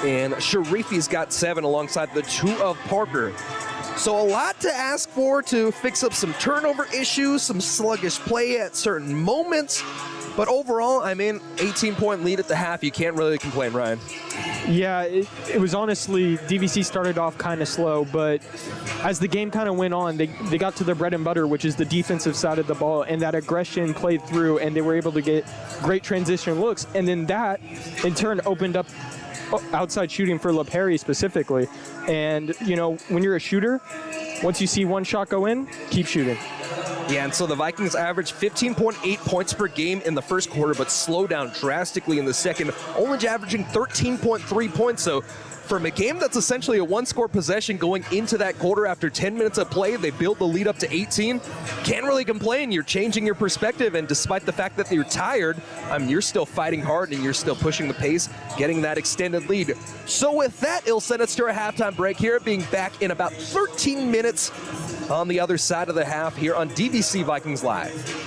And Sharifi's got 7 alongside the 2 of Parker. So a lot to ask for to fix up some turnover issues, some sluggish play at certain moments. But overall, I mean, 18-point lead at the half. You can't really complain, Ryan. Yeah, it was honestly, DVC started off kind of slow, but as the game kind of went on, they got to their bread and butter, which is the defensive side of the ball, and that aggression played through, and they were able to get great transition looks. And then that, in turn, opened up outside shooting for LaPerry specifically. And, you know, when you're a shooter, once you see one shot go in, keep shooting. Yeah, and so the Vikings averaged 15.8 points per game in the first quarter, but slowed down drastically in the second, only averaging 13.3 points. So from a game that's essentially a 1-score possession going into that quarter after 10 minutes of play, they built the lead up to 18. Can't really complain. You're changing your perspective, and despite the fact that you're tired, you're still fighting hard and you're still pushing the pace, getting that extended lead. So with that, it'll send us to our halftime break here, being back in about 13 minutes on the other side of the half here on DVC Vikings Live.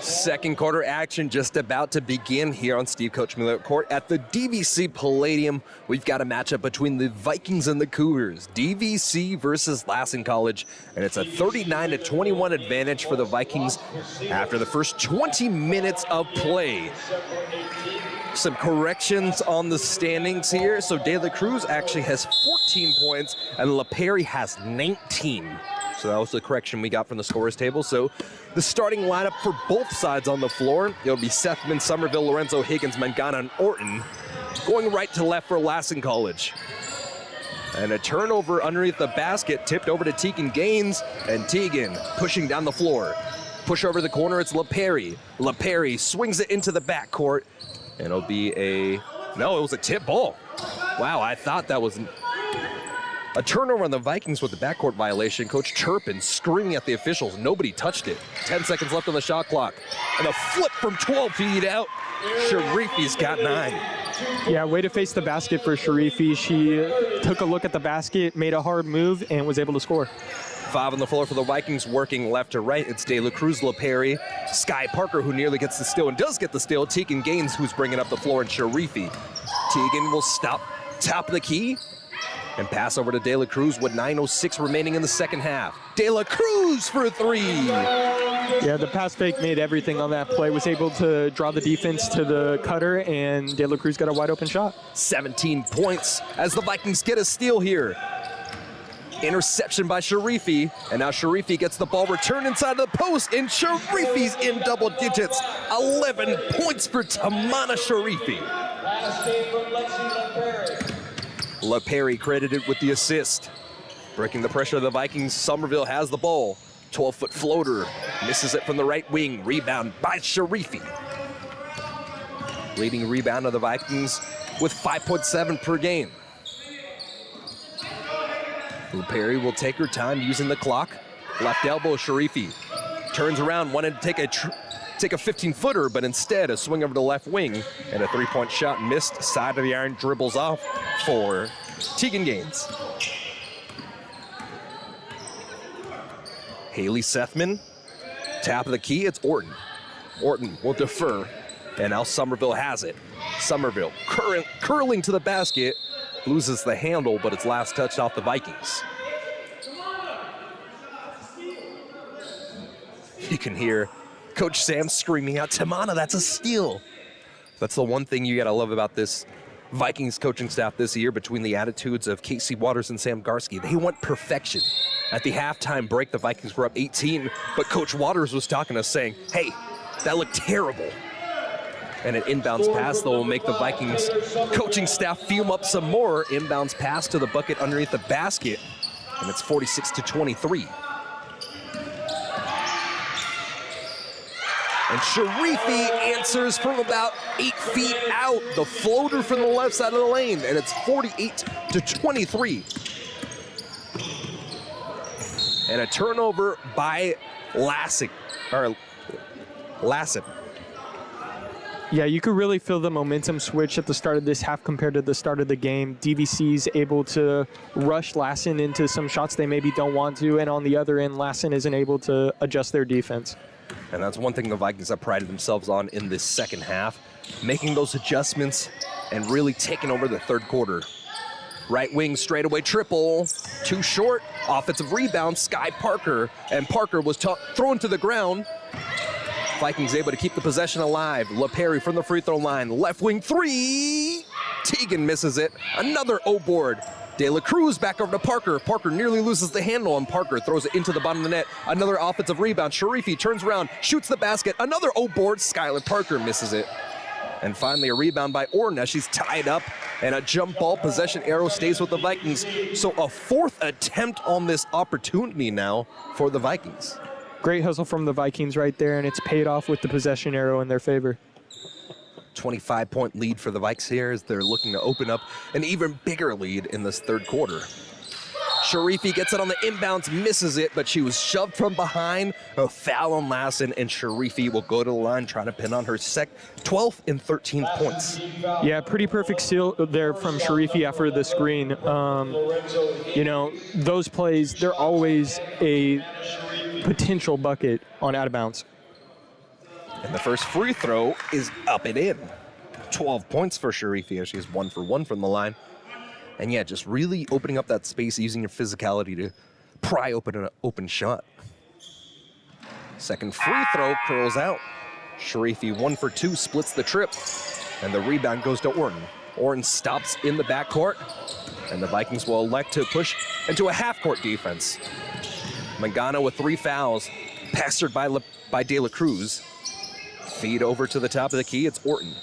Second quarter action just about to begin here on Steve Coach Miller Court at the DVC Palladium. We've got a matchup between the Vikings and the Cougars. DVC versus Lassen College, and it's a 39-21 advantage for the Vikings after the first 20 minutes of play. Some corrections on the standings here. So De La Cruz actually has 14 points and LaPerry has 19. So that was the correction we got from the scorers table. So the starting lineup for both sides on the floor, it'll be Sethman, Somerville, Lorenzo, Higgins, Mangana, and Orton. Going right to left for Lassen College. And a turnover underneath the basket, tipped over to Tegan Gaines, and Tegan pushing down the floor. Push over the corner, it's LaPerry. LaPerry swings it into the backcourt, and it'll be it was a tip ball. Wow, I thought that was a turnover on the Vikings with the backcourt violation. Coach Turpin screaming at the officials. Nobody touched it. 10 seconds left on the shot clock. And a flip from 12 feet out. Sharifi's got 9. Yeah, way to face the basket for Sharifi. She took a look at the basket, made a hard move, and was able to score. 5 on the floor for the Vikings, working left to right. It's De La Cruz, LaPerry, Sky Parker, who nearly gets the steal and does get the steal. Tegan Gaines, who's bringing up the floor, and Sharifi. Tegan will stop top of the key and pass over to De La Cruz with 9:06 remaining in the second half. De La Cruz for 3. Yeah, the pass fake made everything on that play. Was able to draw the defense to the cutter, and De La Cruz got a wide open shot. 17 points as the Vikings get a steal here. Interception by Sharifi, and now Sharifi gets the ball returned inside the post, and Sharifi's in double digits. 11 points for Tamana Sharifi. LaPerry credited with the assist. Breaking the pressure of the Vikings, Somerville has the ball. 12-foot floater, misses it from the right wing. Rebound by Sharifi. Leading rebound of the Vikings with 5.7 per game. LaPerry will take her time using the clock. Left elbow, Sharifi. Turns around, wanted to take a 15-footer, but instead a swing over the left wing and a 3-point shot missed. Side of the iron dribbles off for Tegan Gaines. Haley Sethman, tap of the key, it's Orton. Orton will defer, and now Somerville has it. Somerville curling to the basket, loses the handle, but it's last touched off the Vikings. You can hear Coach Sam screaming out, Tamana, that's a steal. That's the one thing you gotta love about this Vikings coaching staff this year, between the attitudes of Casey Waters and Sam Garski. They want perfection. At the halftime break, the Vikings were up 18, but Coach Waters was talking to us saying, hey, that looked terrible. And an inbounds pass, though, will make the Vikings coaching staff fume up some more. Inbounds pass to the bucket underneath the basket, and it's 46-23. And Sharifi answers from about 8 feet out. The floater from the left side of the lane, and it's 48-23. And a turnover by Lassen. Yeah, you could really feel the momentum switch at the start of this half compared to the start of the game. DVC's able to rush Lassen into some shots they maybe don't want to, and on the other end, Lassen isn't able to adjust their defense. And that's one thing the Vikings have prided themselves on in this second half, making those adjustments and really taking over the third quarter. Right wing straightaway triple, too short, offensive rebound, Sky Parker, and Parker was thrown to the ground. Vikings able to keep the possession alive. LaPerry from the free throw line, left wing 3, Tegan misses it, another O-board. De La Cruz back over to Parker. Parker nearly loses the handle, and Parker throws it into the bottom of the net. Another offensive rebound. Sharifi turns around, shoots the basket. Another O-board. Skylar Parker misses it. And finally, a rebound by Orton as she's tied up, and a jump ball possession arrow stays with the Vikings. So a fourth attempt on this opportunity now for the Vikings. Great hustle from the Vikings right there, and it's paid off with the possession arrow in their favor. 25-point lead for the Vikes here as they're looking to open up an even bigger lead in this third quarter. Sharifi gets it on the inbounds, misses it, but she was shoved from behind. A foul on Lassen, and Sharifi will go to the line, trying to pin on her 12th and 13th points. Yeah, pretty perfect steal there from Sharifi after the screen. You know, those plays, they're always a potential bucket on out of bounds. And the first free throw is up and in. 12 points for Sharifi as she's 1 for 1 from the line. And yeah, just really opening up that space, using your physicality to pry open an open shot. Second free throw curls out. Sharifi 1 for 2, splits the trip. And the rebound goes to Orton. Orton stops in the backcourt. And the Vikings will elect to push into a half-court defense. Mangano with 3 fouls, pastored by De La Cruz. Feed over to the top of the key, it's Orton.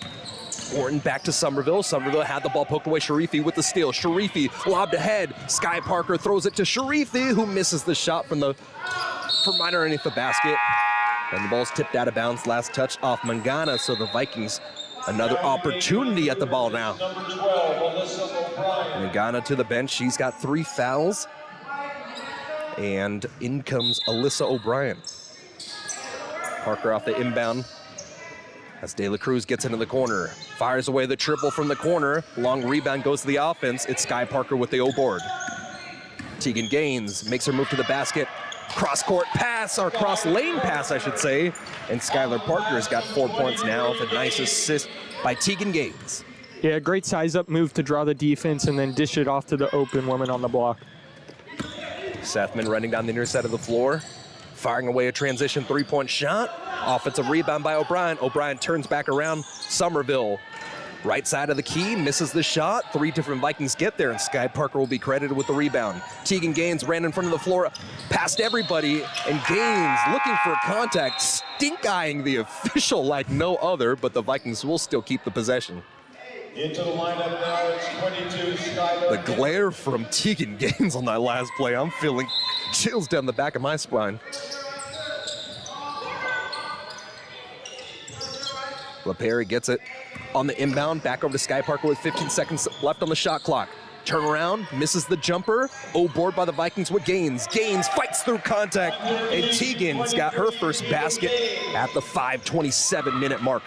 Orton back to Somerville. Somerville had the ball poked away. Sharifi with the steal. Sharifi lobbed ahead. Sky Parker throws it to Sharifi, who misses the shot from right underneath the basket. And the ball's tipped out of bounds. Last touch off Mangana, so the Vikings another opportunity at the ball now. Mangana to the bench. She's got 3 fouls. And in comes Alyssa O'Brien. Parker off the inbound as De La Cruz gets into the corner. Fires away the triple from the corner. Long rebound goes to the offense. It's Sky Parker with the O board. Tegan Gaines makes her move to the basket. Cross-court pass, or cross-lane pass, I should say. And Skylar Parker's got 4 points now with a nice assist by Tegan Gaines. Yeah, great size-up move to draw the defense and then dish it off to the open woman on the block. Sethman running down the near side of the floor, firing away a transition 3-point shot. Offensive rebound by O'Brien. O'Brien turns back around. Somerville, right side of the key, misses the shot. 3 different Vikings get there, and Sky Parker will be credited with the rebound. Tegan Gaines ran in front of the floor, past everybody, and Gaines looking for contact, stink-eyeing the official like no other, but the Vikings will still keep the possession. Into the lineup now, it's 22, Skylar. The glare from Tegan Gaines on that last play, I'm feeling chills down the back of my spine. LaPerry gets it on the inbound, back over to Sky Parker with 15 seconds left on the shot clock. Turn around, misses the jumper. O-board by the Vikings with Gaines. Gaines fights through contact, and Tegan's got her first basket at the 5:27-minute mark.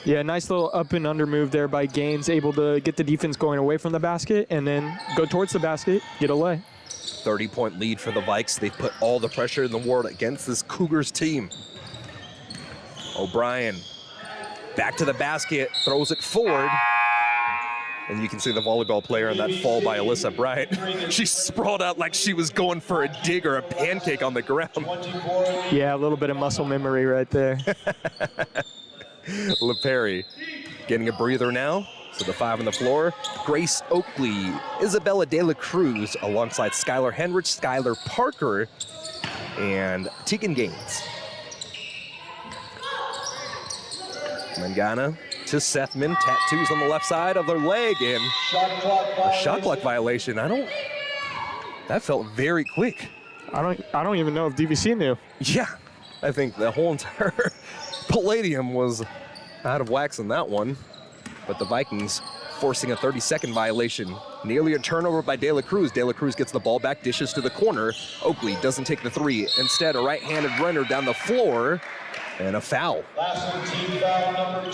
Yeah, nice little up and under move there by Gaines, able to get the defense going away from the basket and then go towards the basket, get a lay. 30-point lead for the Vikes. They've put all the pressure in the world against this Cougars team. O'Brien back to the basket, throws it forward. And you can see the volleyball player in that fall by Alyssa Bryant. She sprawled out like she was going for a dig or a pancake on the ground. Yeah, a little bit of muscle memory right there. LaPerry getting a breather now. So the 5 on the floor. Grace Oakley, Isabella De La Cruz alongside Skylar Henrich, Skylar Parker, and Tegan Gaines. Mangana to Sethman, tattoos on the left side of their leg, and a shot clock violation. That felt very quick. I don't even know if DVC knew. Yeah, I think the whole entire Palladium was out of wax on that one. But the Vikings forcing a 30-second violation. Nearly a turnover by De La Cruz. De La Cruz gets the ball back, dishes to the corner. Oakley doesn't take the 3. Instead, a right-handed runner down the floor, and a foul. Lassen, team foul number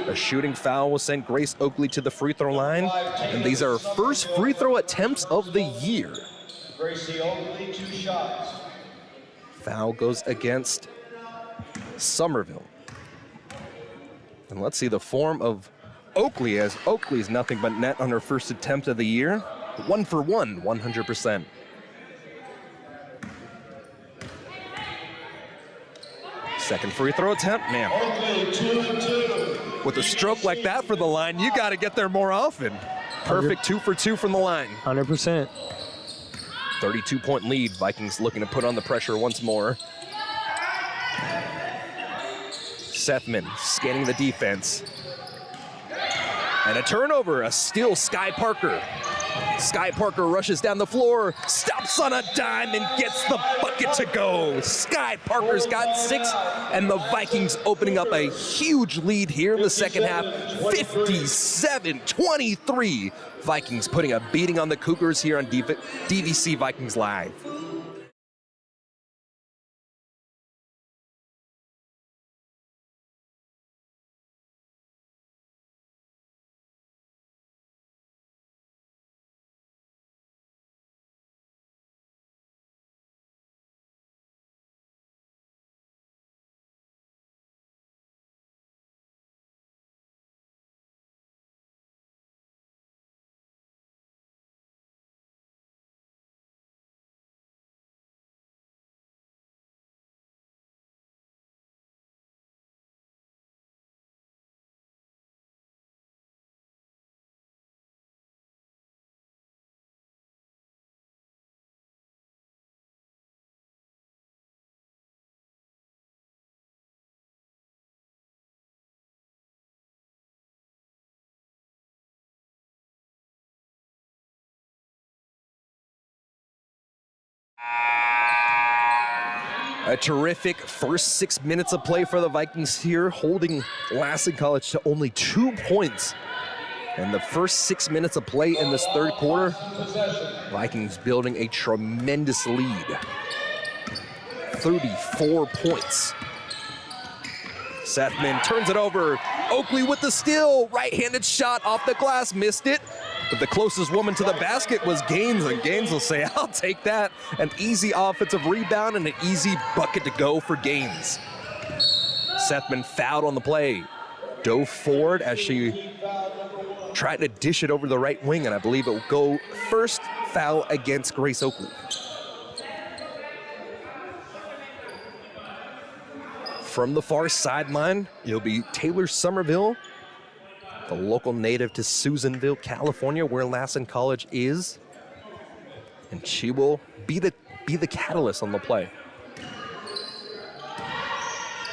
2. A shooting foul will send Grace Oakley to the free throw line. And these are her first free throw attempts of the year. Gracie Oakley, 2 shots. Foul goes against Somerville. And let's see the form of Oakley, as Oakley is nothing but net on her first attempt of the year. 1 for 1, 100%. Second free throw attempt, man. Oakley, 2-2. With a stroke like that for the line, you got to get there more often. Perfect 2 for 2 from the line. 100%. 32-point lead. Vikings looking to put on the pressure once more. Sethman scanning the defense. And a turnover, a steal, Sky Parker. Sky Parker rushes down the floor, stops on a dime, and gets the bucket to go. Sky Parker's got 6, and the Vikings opening up a huge lead here in the second half, 57-23. Vikings putting a beating on the Cougars here on DVC Vikings Live. A terrific first 6 minutes of play for the Vikings here, holding Lassen College to only 2 points. And the first 6 minutes of play in this third quarter, Vikings building a tremendous lead. 34 points. Sethman turns it over. Oakley with the steal. Right-handed shot off the glass, missed it. But the closest woman to the basket was Gaines, and Gaines will say, I'll take that. An easy offensive rebound and an easy bucket to go for Gaines. Sethman fouled on the play. Dove forward as she tried to dish it over the right wing, and I believe it will go first foul against Grace Oakley. From the far sideline, it'll be Taylor Somerville, the local native to Susanville, California, where Lassen College is. And she will be the catalyst on the play.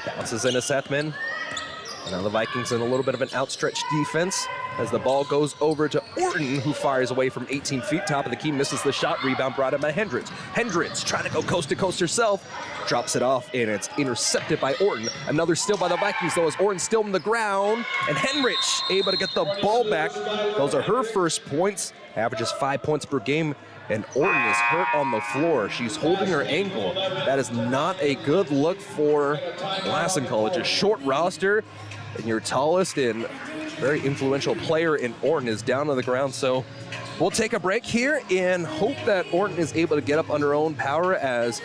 Bounces into Sethman. Now the Vikings in a little bit of an outstretched defense as the ball goes over to Orton, who fires away from 18 feet. Top of the key, misses the shot. Rebound brought in by Hendricks. Hendricks trying to go coast to coast herself. Drops it off, and it's intercepted by Orton. Another steal by the Vikings, though, as Orton still on the ground. And Hendricks able to get the ball back. Those are her first points. Averages 5 points per game. And Orton is hurt on the floor. She's holding her ankle. That is not a good look for Lassen College. A short roster, and your tallest and very influential player in Orton is down on the ground. So we'll take a break here and hope that Orton is able to get up on her own power, as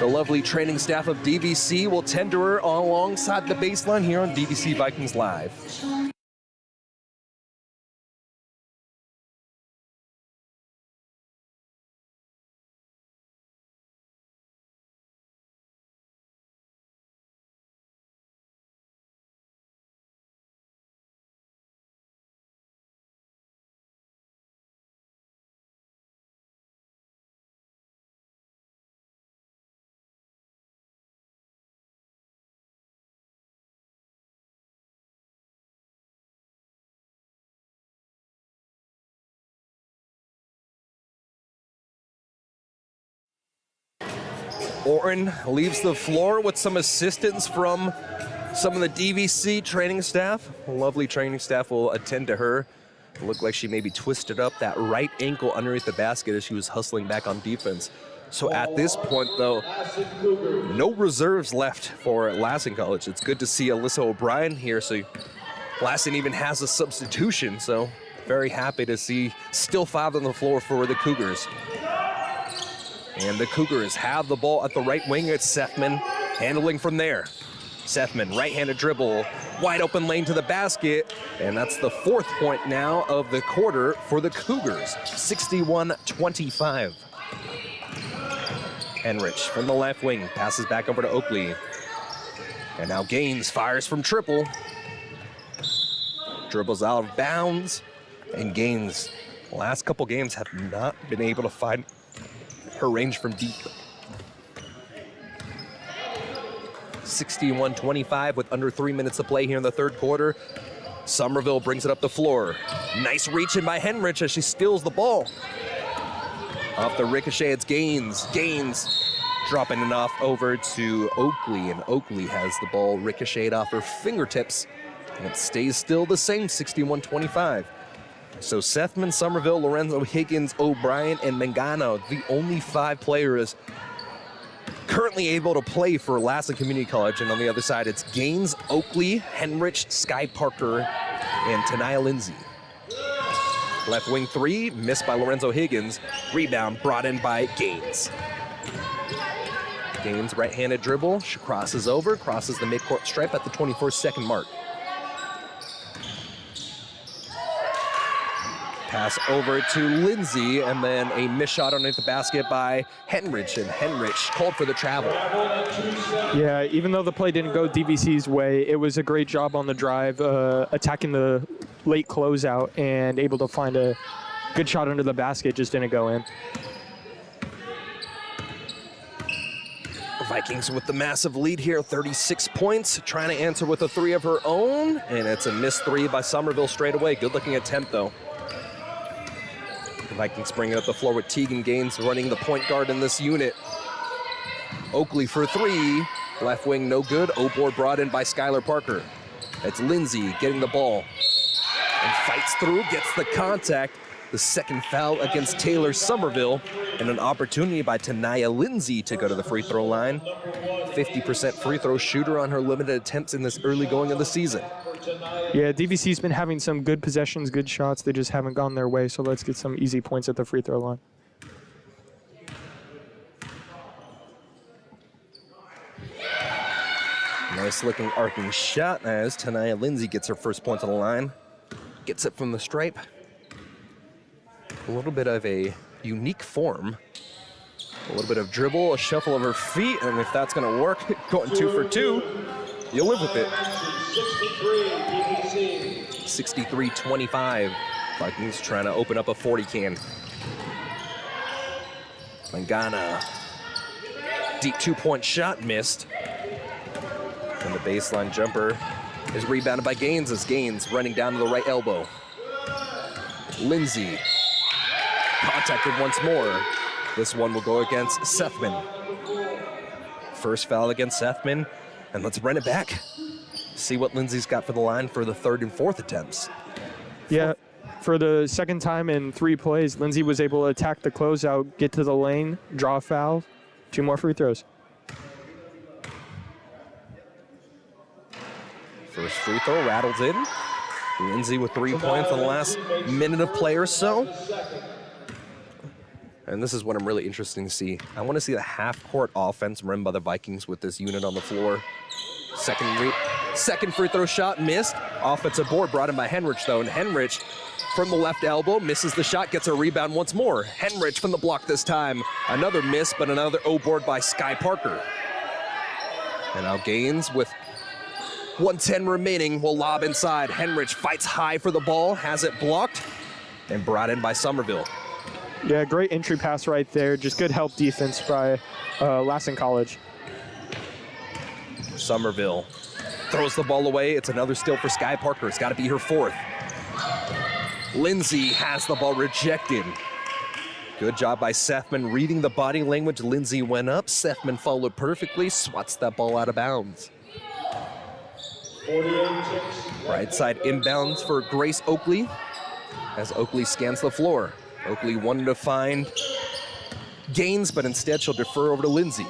the lovely training staff of DVC will tend to her alongside the baseline here on DVC Vikings Live. Orton leaves the floor with some assistance from some of the DVC training staff. A lovely training staff will attend to her. It looked like she maybe twisted up that right ankle underneath the basket as she was hustling back on defense. So at this point, though, no reserves left for Lassen College. It's good to see Alyssa O'Brien here. So Lassen even has a substitution. So very happy to see still 5 on the floor for the Cougars. And the Cougars have the ball at the right wing. It's Sethman handling from there. Sethman, right-handed dribble, wide open lane to the basket. And that's the 4th point now of the quarter for the Cougars, 61-25. Henrich from the left wing, passes back over to Oakley. And now Gaines fires from triple. Dribbles out of bounds. And Gaines, the last couple games, have not been able to find her range from deep. 61-25 with under 3 minutes to play here in the third quarter. Somerville brings it up the floor. Nice reach in by Henrich as she steals the ball. Off the ricochet, it's Gaines. Gaines dropping it off over to Oakley, and Oakley has the ball ricocheted off her fingertips, and it stays still the same, 61-25. So Sethman, Somerville, Lorenzo Higgins, O'Brien, and Mangano, the only 5 players currently able to play for Lassen Community College. And on the other side, it's Gaines, Oakley, Henrich, Sky Parker, and Tanaya Lindsay. Left wing 3, missed by Lorenzo Higgins. Rebound brought in by Gaines. Gaines, right-handed dribble. She crosses over, crosses the midcourt stripe at the 21st-second mark. Pass over to Lindsay, and then a missed shot underneath the basket by Henrich, and Henrich called for the travel. Yeah, even though the play didn't go DVC's way, it was a great job on the drive, attacking the late closeout and able to find a good shot under the basket, just didn't go in. Vikings with the massive lead here, 36 points, trying to answer with a 3 of her own, and it's a missed 3 by Somerville straight away. Good looking attempt, though. Vikings bring it up the floor with Tegan Gaines running the point guard in this unit. Oakley for three. Left wing no good. O-board brought in by Skylar Parker. It's Lindsay getting the ball. And fights through, gets the contact. The second foul against Taylor Somerville. And an opportunity by Tanaya Lindsay to go to the free throw line. 50% free throw shooter on her limited attempts in this early going of the season. Yeah, DVC's been having some good possessions, good shots. They just haven't gone their way, so let's get some easy points at the free throw line. Nice looking arcing shot as Tanaya Lindsay gets her first point on the line. Gets it from the stripe. A little bit of a unique form. A little bit of dribble, a shuffle of her feet, and if that's gonna work, going 2 for 2, you'll live with it. 63-25. Vikings trying to open up a 40 can. Mangana. Deep 2-point shot missed. And the baseline jumper is rebounded by Gaines as Gaines running down to the right elbow. Lindsay. Contacted once more. This one will go against Sethman. First foul against Sethman, and let's run it back. See what Lindsay's got for the line for the third and fourth attempts. Yeah, for the second time in 3 plays, Lindsay was able to attack the closeout, get to the lane, draw a foul, 2 more free throws. First free throw rattles in. Lindsay with 3 points in the last minute of play or so. And this is what I'm really interested to see. I want to see the half-court offense run by the Vikings with this unit on the floor. Second free throw shot missed. Offensive board brought in by Henrich, though. And Henrich from the left elbow misses the shot, gets a rebound once more. Henrich from the block this time. Another miss, but another O-board by Sky Parker. And now Gaines with 1:10 remaining will lob inside. Henrich fights high for the ball, has it blocked, and brought in by Somerville. Yeah, great entry pass right there. Just good help defense by Lassen College. Somerville throws the ball away. It's another steal for Sky Parker. It's got to be her fourth. Lindsay has the ball rejected. Good job by Sethman reading the body language. Lindsay went up. Sethman followed perfectly, swats that ball out of bounds. Right side inbounds for Grace Oakley as Oakley scans the floor. Oakley wanted to find Gaines, but instead she'll defer over to Lindsay.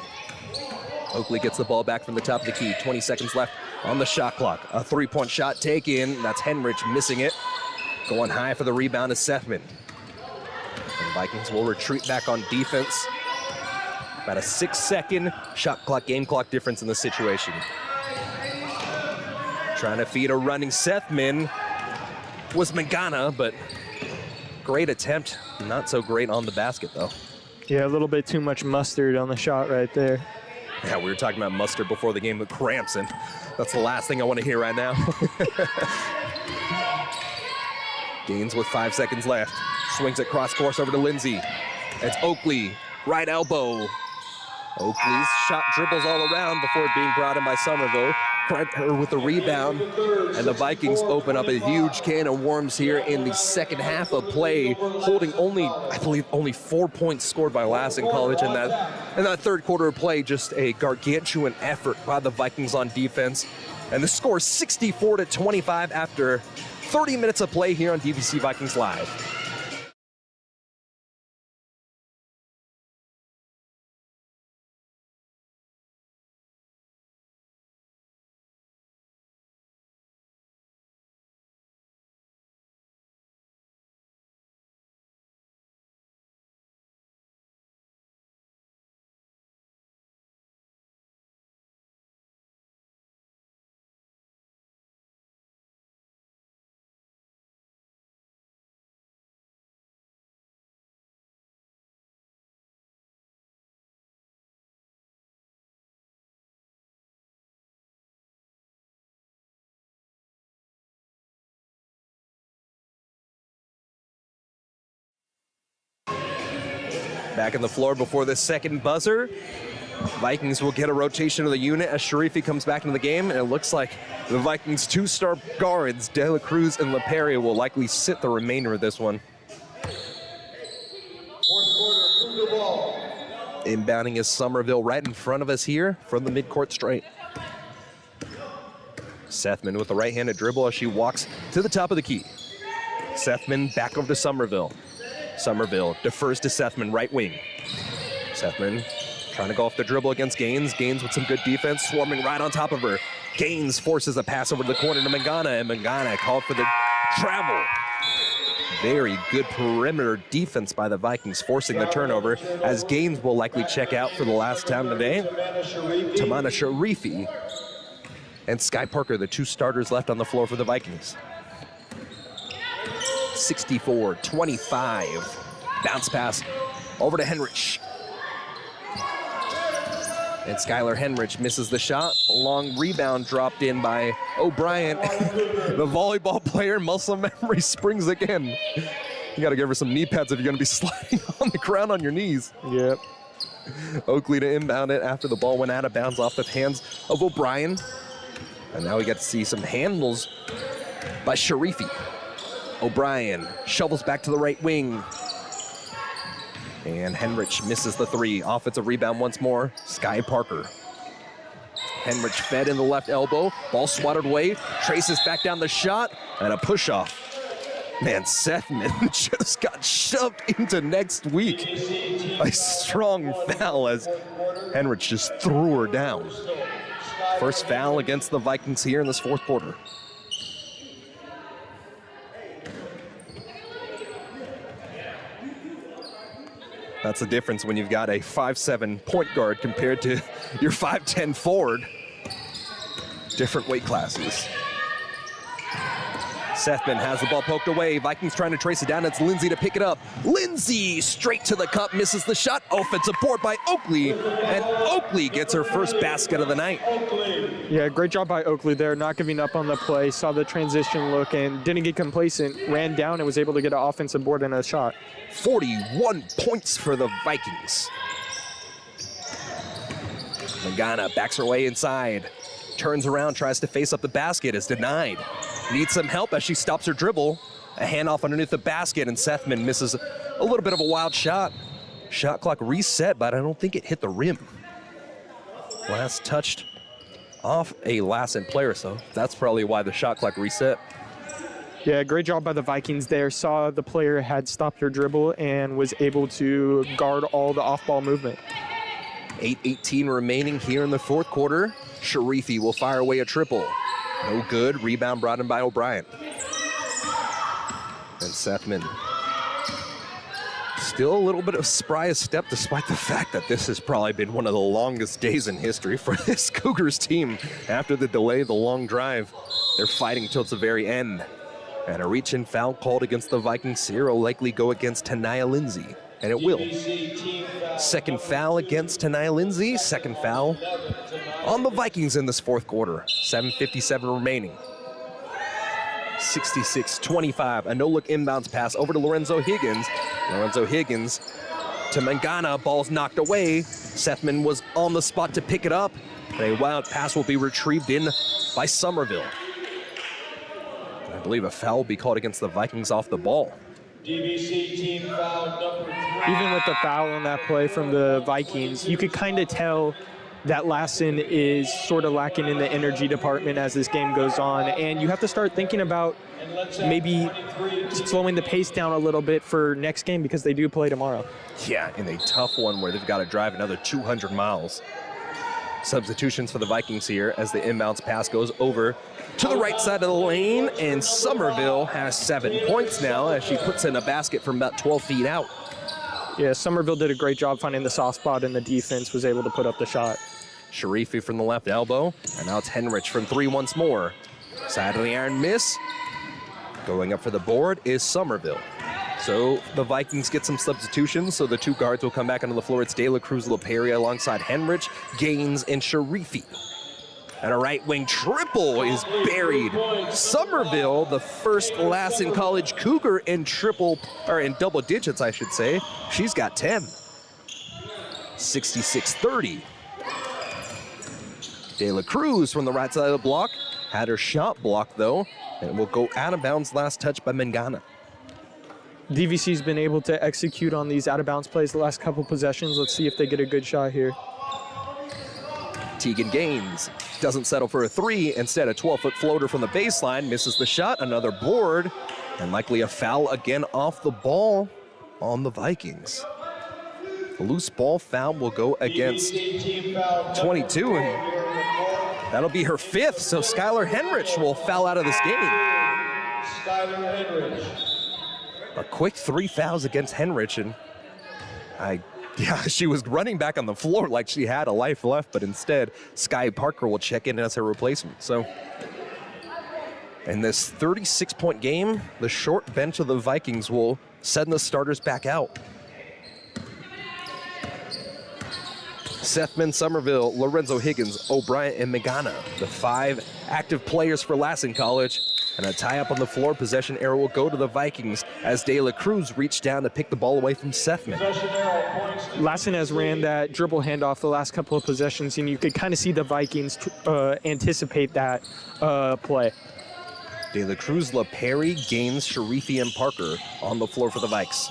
Oakley gets the ball back from the top of the key. 20 seconds left on the shot clock. A 3-point shot taken. That's Henrich missing it. Going high for the rebound is Sethman. And Vikings will retreat back on defense. About a 6-second shot clock, game clock difference in the situation. Trying to feed a running Sethman was Mangana, but great attempt. Not so great on the basket, though. Yeah, a little bit too much mustard on the shot right there. Yeah, we were talking about mustard before the game with cramps, and that's the last thing I want to hear right now. Gaines with 5 seconds left. Swings it cross course over to Lindsay. It's Oakley, right elbow. Oakley's shot dribbles all around before being brought in by Somerville. Credit her with the rebound, and the Vikings open up a huge can of worms here in the second half of play, holding only, I believe, only 4 points scored by Lassen College in that third quarter of play. Just a gargantuan effort by the Vikings on defense, and the score 64-25 after 30 minutes of play here on DVC Vikings Live. Back on the floor before the second buzzer. Vikings will get a rotation of the unit as Sharifi comes back into the game, and it looks like the Vikings' 2-star guards, De La Cruz and LaPerry, will likely sit the remainder of this one. Inbounding is Somerville right in front of us here from the midcourt stripe. Sethman with the right-handed dribble as she walks to the top of the key. Sethman back over to Somerville. Somerville defers to Sethman, right wing. Sethman trying to go off the dribble against Gaines. Gaines with some good defense, swarming right on top of her. Gaines forces a pass over to the corner to Mangana, and Mangana called for the travel. Very good perimeter defense by the Vikings, forcing the turnover, as Gaines will likely check out for the last time today. Tamana Sharifi and Sky Parker, the two starters left on the floor for the Vikings. 64-25. Bounce pass over to Henrich. And Skylar Henrich misses the shot. A long rebound dropped in by O'Brien. The volleyball player, muscle memory springs again. You got to give her some knee pads if you're going to be sliding on the ground on your knees. Yep. Oakley to inbound it after the ball went out of bounds off the hands of O'Brien. And now we get to see some handles by Sharifi. O'Brien shovels back to the right wing. And Henrich misses the three. Offensive rebound once more. Sky Parker. Henrich fed in the left elbow. Ball swatted away. Traces back down the shot. And a push-off. Man, Sethman just got shoved into next week. A strong foul as Henrich just threw her down. First foul against the Vikings here in this fourth quarter. That's the difference when you've got a 5'7" point guard compared to your 5'10" forward. Different weight classes. Sethman has the ball poked away. Vikings trying to trace it down. It's Lindsay to pick it up. Lindsay straight to the cup, misses the shot. Offensive board by Oakley, and Oakley gets her first basket of the night. Yeah, great job by Oakley there, not giving up on the play, saw the transition look and didn't get complacent, ran down and was able to get an offensive board and a shot. 41 points for the Vikings. Mangana backs her way inside. Turns around, tries to face up the basket, is denied. Needs some help as she stops her dribble. A handoff underneath the basket, and Sethman misses a little bit of a wild shot. Shot clock reset, but I don't think it hit the rim. Last touched off a Lassen player, so that's probably why the shot clock reset. Yeah, great job by the Vikings there. Saw the player had stopped her dribble and was able to guard all the off-ball movement. 8:18 remaining here in the fourth quarter. Sharifi will fire away a triple. No good. Rebound brought in by O'Brien. And Sethman still a little bit of spry step, despite the fact that this has probably been one of the longest days in history for this Cougars team. After the delay, the long drive, they're fighting till it's the very end. And a reach-in foul called against the Vikings here will likely go against Tanaya Lindsay. And it will. Second foul against Tanaya Lindsay. Second foul on the Vikings in this fourth quarter. 7:57 remaining. 66-25. A no-look inbounds pass over to Lorenzo Higgins. Lorenzo Higgins to Mangana. Ball's knocked away. Sethman was on the spot to pick it up. A wild pass will be retrieved in by Somerville. I believe a foul will be called against the Vikings off the ball. DVC team foul number 3. Even with the foul on that play from the Vikings, you could kind of tell that Lassen is sort of lacking in the energy department as this game goes on. And you have to start thinking about maybe slowing the pace down a little bit for next game because they do play tomorrow. Yeah, in a tough one where they've got to drive another 200 miles. Substitutions for the Vikings here as the inbounds pass goes over to the right side of the lane, and Somerville has 7 points now as she puts in a basket from about 12 feet out. Yeah, Somerville did a great job finding the soft spot, and the defense was able to put up the shot. Sharifi from the left elbow, and now it's Henrich from three once more. Side of the iron miss. Going up for the board is Somerville. So the Vikings get some substitutions, so the two guards will come back onto the floor. It's De La Cruz LaPeria alongside Henrich, Gaines, and Sharifi. And a right wing triple is buried. Somerville, the first Lassen College Cougar in double digits, I should say. She's got 10. 66-30. De La Cruz from the right side of the block had her shot blocked though, and will go out of bounds. Last touch by Mangana. DVC's been able to execute on these out-of-bounds plays the last couple possessions. Let's see if they get a good shot here. Tegan Gaines doesn't settle for a three. Instead, a 12-foot floater from the baseline. Misses the shot. Another board. And likely a foul again off the ball on the Vikings. A loose ball foul will go against 22. And that'll be her fifth. So Skylar Henrich will foul out of this game. Skylar Henrich. A quick 3 fouls against Henrich. And she was running back on the floor like she had a life left, but instead, Sky Parker will check in as her replacement. So, in this 36-point game, the short bench of the Vikings will send the starters back out. Sethman, Somerville, Lorenzo Higgins, O'Brien, and Magana, the 5 active players for Lassen College. And a tie-up on the floor. Possession arrow will go to the Vikings as De La Cruz reached down to pick the ball away from Sethman. Lassen has ran that dribble handoff the last couple of possessions, and you could kind of see the Vikings anticipate that play. De La Cruz, LaPerry, Gaines, Sharifi, and Parker on the floor for the Vikes.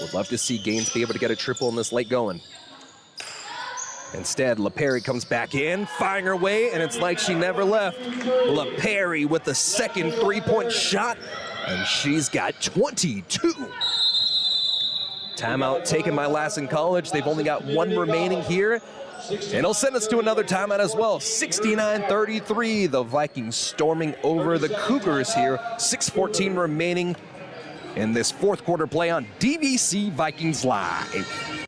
Would love to see Gaines be able to get a triple in this late going. Instead, LaPerry comes back in, firing her way, and it's like she never left. LaPerry with the second three-point shot, and she's got 22. Timeout taken by Lassen College. They've only got one remaining here, and it'll send us to another timeout as well. 69-33, the Vikings storming over the Cougars here. 6:14 remaining in this fourth quarter play on DVC Vikings Live.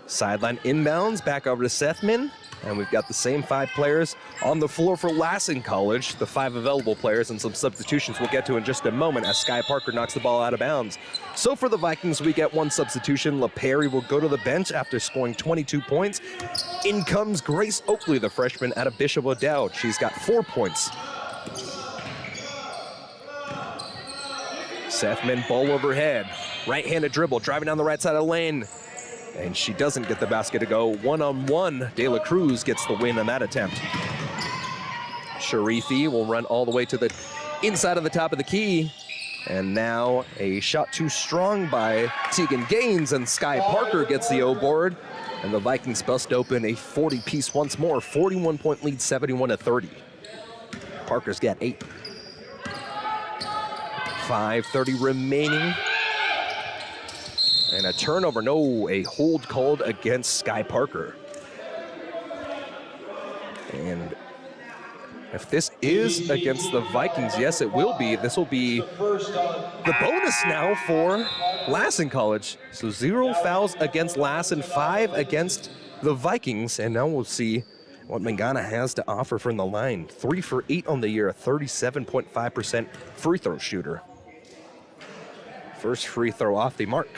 Sideline inbounds, back over to Sethman. And we've got the same 5 players on the floor for Lassen College, the 5 available players and some substitutions we'll get to in just a moment as Sky Parker knocks the ball out of bounds. So for the Vikings, we get one substitution. LaPerry will go to the bench after scoring 22 points. In comes Grace Oakley, the freshman out of Bishop O'Dowd. She's got 4 points. Sethman, ball overhead. Right-handed dribble, driving down the right side of the lane. And she doesn't get the basket to go. One-on-one, De La Cruz gets the win on that attempt. Sharifi will run all the way to the inside of the top of the key. And now a shot too strong by Tegan Gaines, and Sky Parker gets the O board. And the Vikings bust open a 40-piece once more. 41-point lead, 71-30. Parker's got 8. 5:30 remaining. And a turnover, no, a hold called against Sky Parker. And if this is against the Vikings, yes, it will be. This will be the bonus now for Lassen College. So 0 fouls against Lassen, 5 against the Vikings. And now we'll see what Mangana has to offer from the line. 3 for 8 on the year, a 37.5% free throw shooter. First free throw off the mark.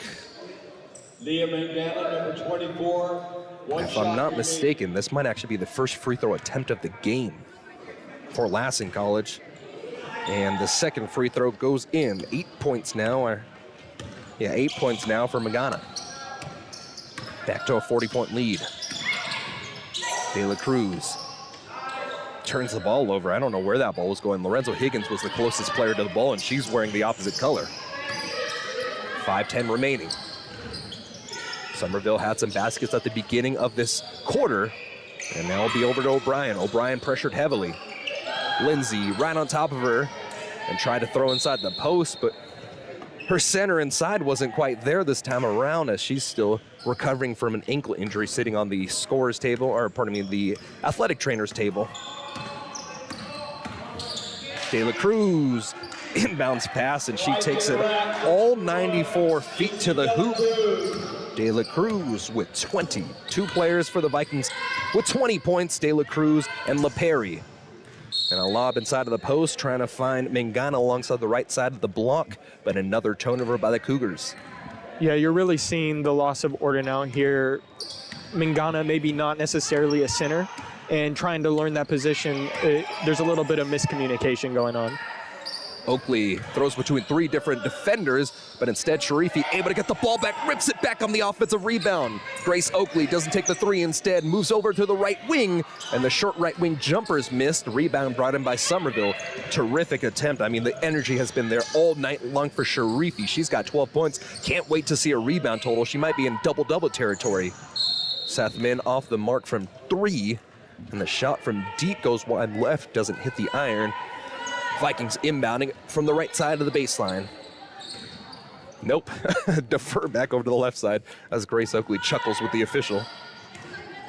Leah Mangana, number 24. If I'm not mistaken, this might actually be the first free throw attempt of the game for Lassen College. And the second free throw goes in. 8 points now. 8 points now for Magana. Back to a 40-point lead. De La Cruz turns the ball over. I don't know where that ball was going. Lorenzo Higgins was the closest player to the ball, and she's wearing the opposite color. 5:10 remaining. Somerville had some baskets at the beginning of this quarter, and now it'll be over to O'Brien. O'Brien pressured heavily. Lindsay right on top of her and tried to throw inside the post, but her center inside wasn't quite there this time around, as she's still recovering from an ankle injury sitting on the scorer's table, or pardon me, the athletic trainer's table. De La Cruz inbounds pass, and she takes it all 94 feet to the hoop. De La Cruz with 20. 2 players for the Vikings with 20 points, De La Cruz and LaPerry. And a lob inside of the post, trying to find Mangana alongside the right side of the block, but another turnover by the Cougars. Yeah, you're really seeing the loss of order out here. Mangana maybe not necessarily a center, and trying to learn that position, there's a little bit of miscommunication going on. Oakley throws between 3 different defenders, but instead Sharifi able to get the ball back, rips it back on the offensive rebound. Grace Oakley doesn't take the 3, instead moves over to the right wing, and the short right wing jumpers missed. Rebound brought in by Somerville. Terrific attempt. I mean, the energy has been there all night long for Sharifi. She's got 12 points. Can't wait to see a rebound total. She might be in double-double territory. Sethman off the mark from 3, and the shot from deep goes wide left, doesn't hit the iron. Vikings inbounding from the right side of the baseline. Nope. Defer back over to the left side as Grace Oakley chuckles with the official.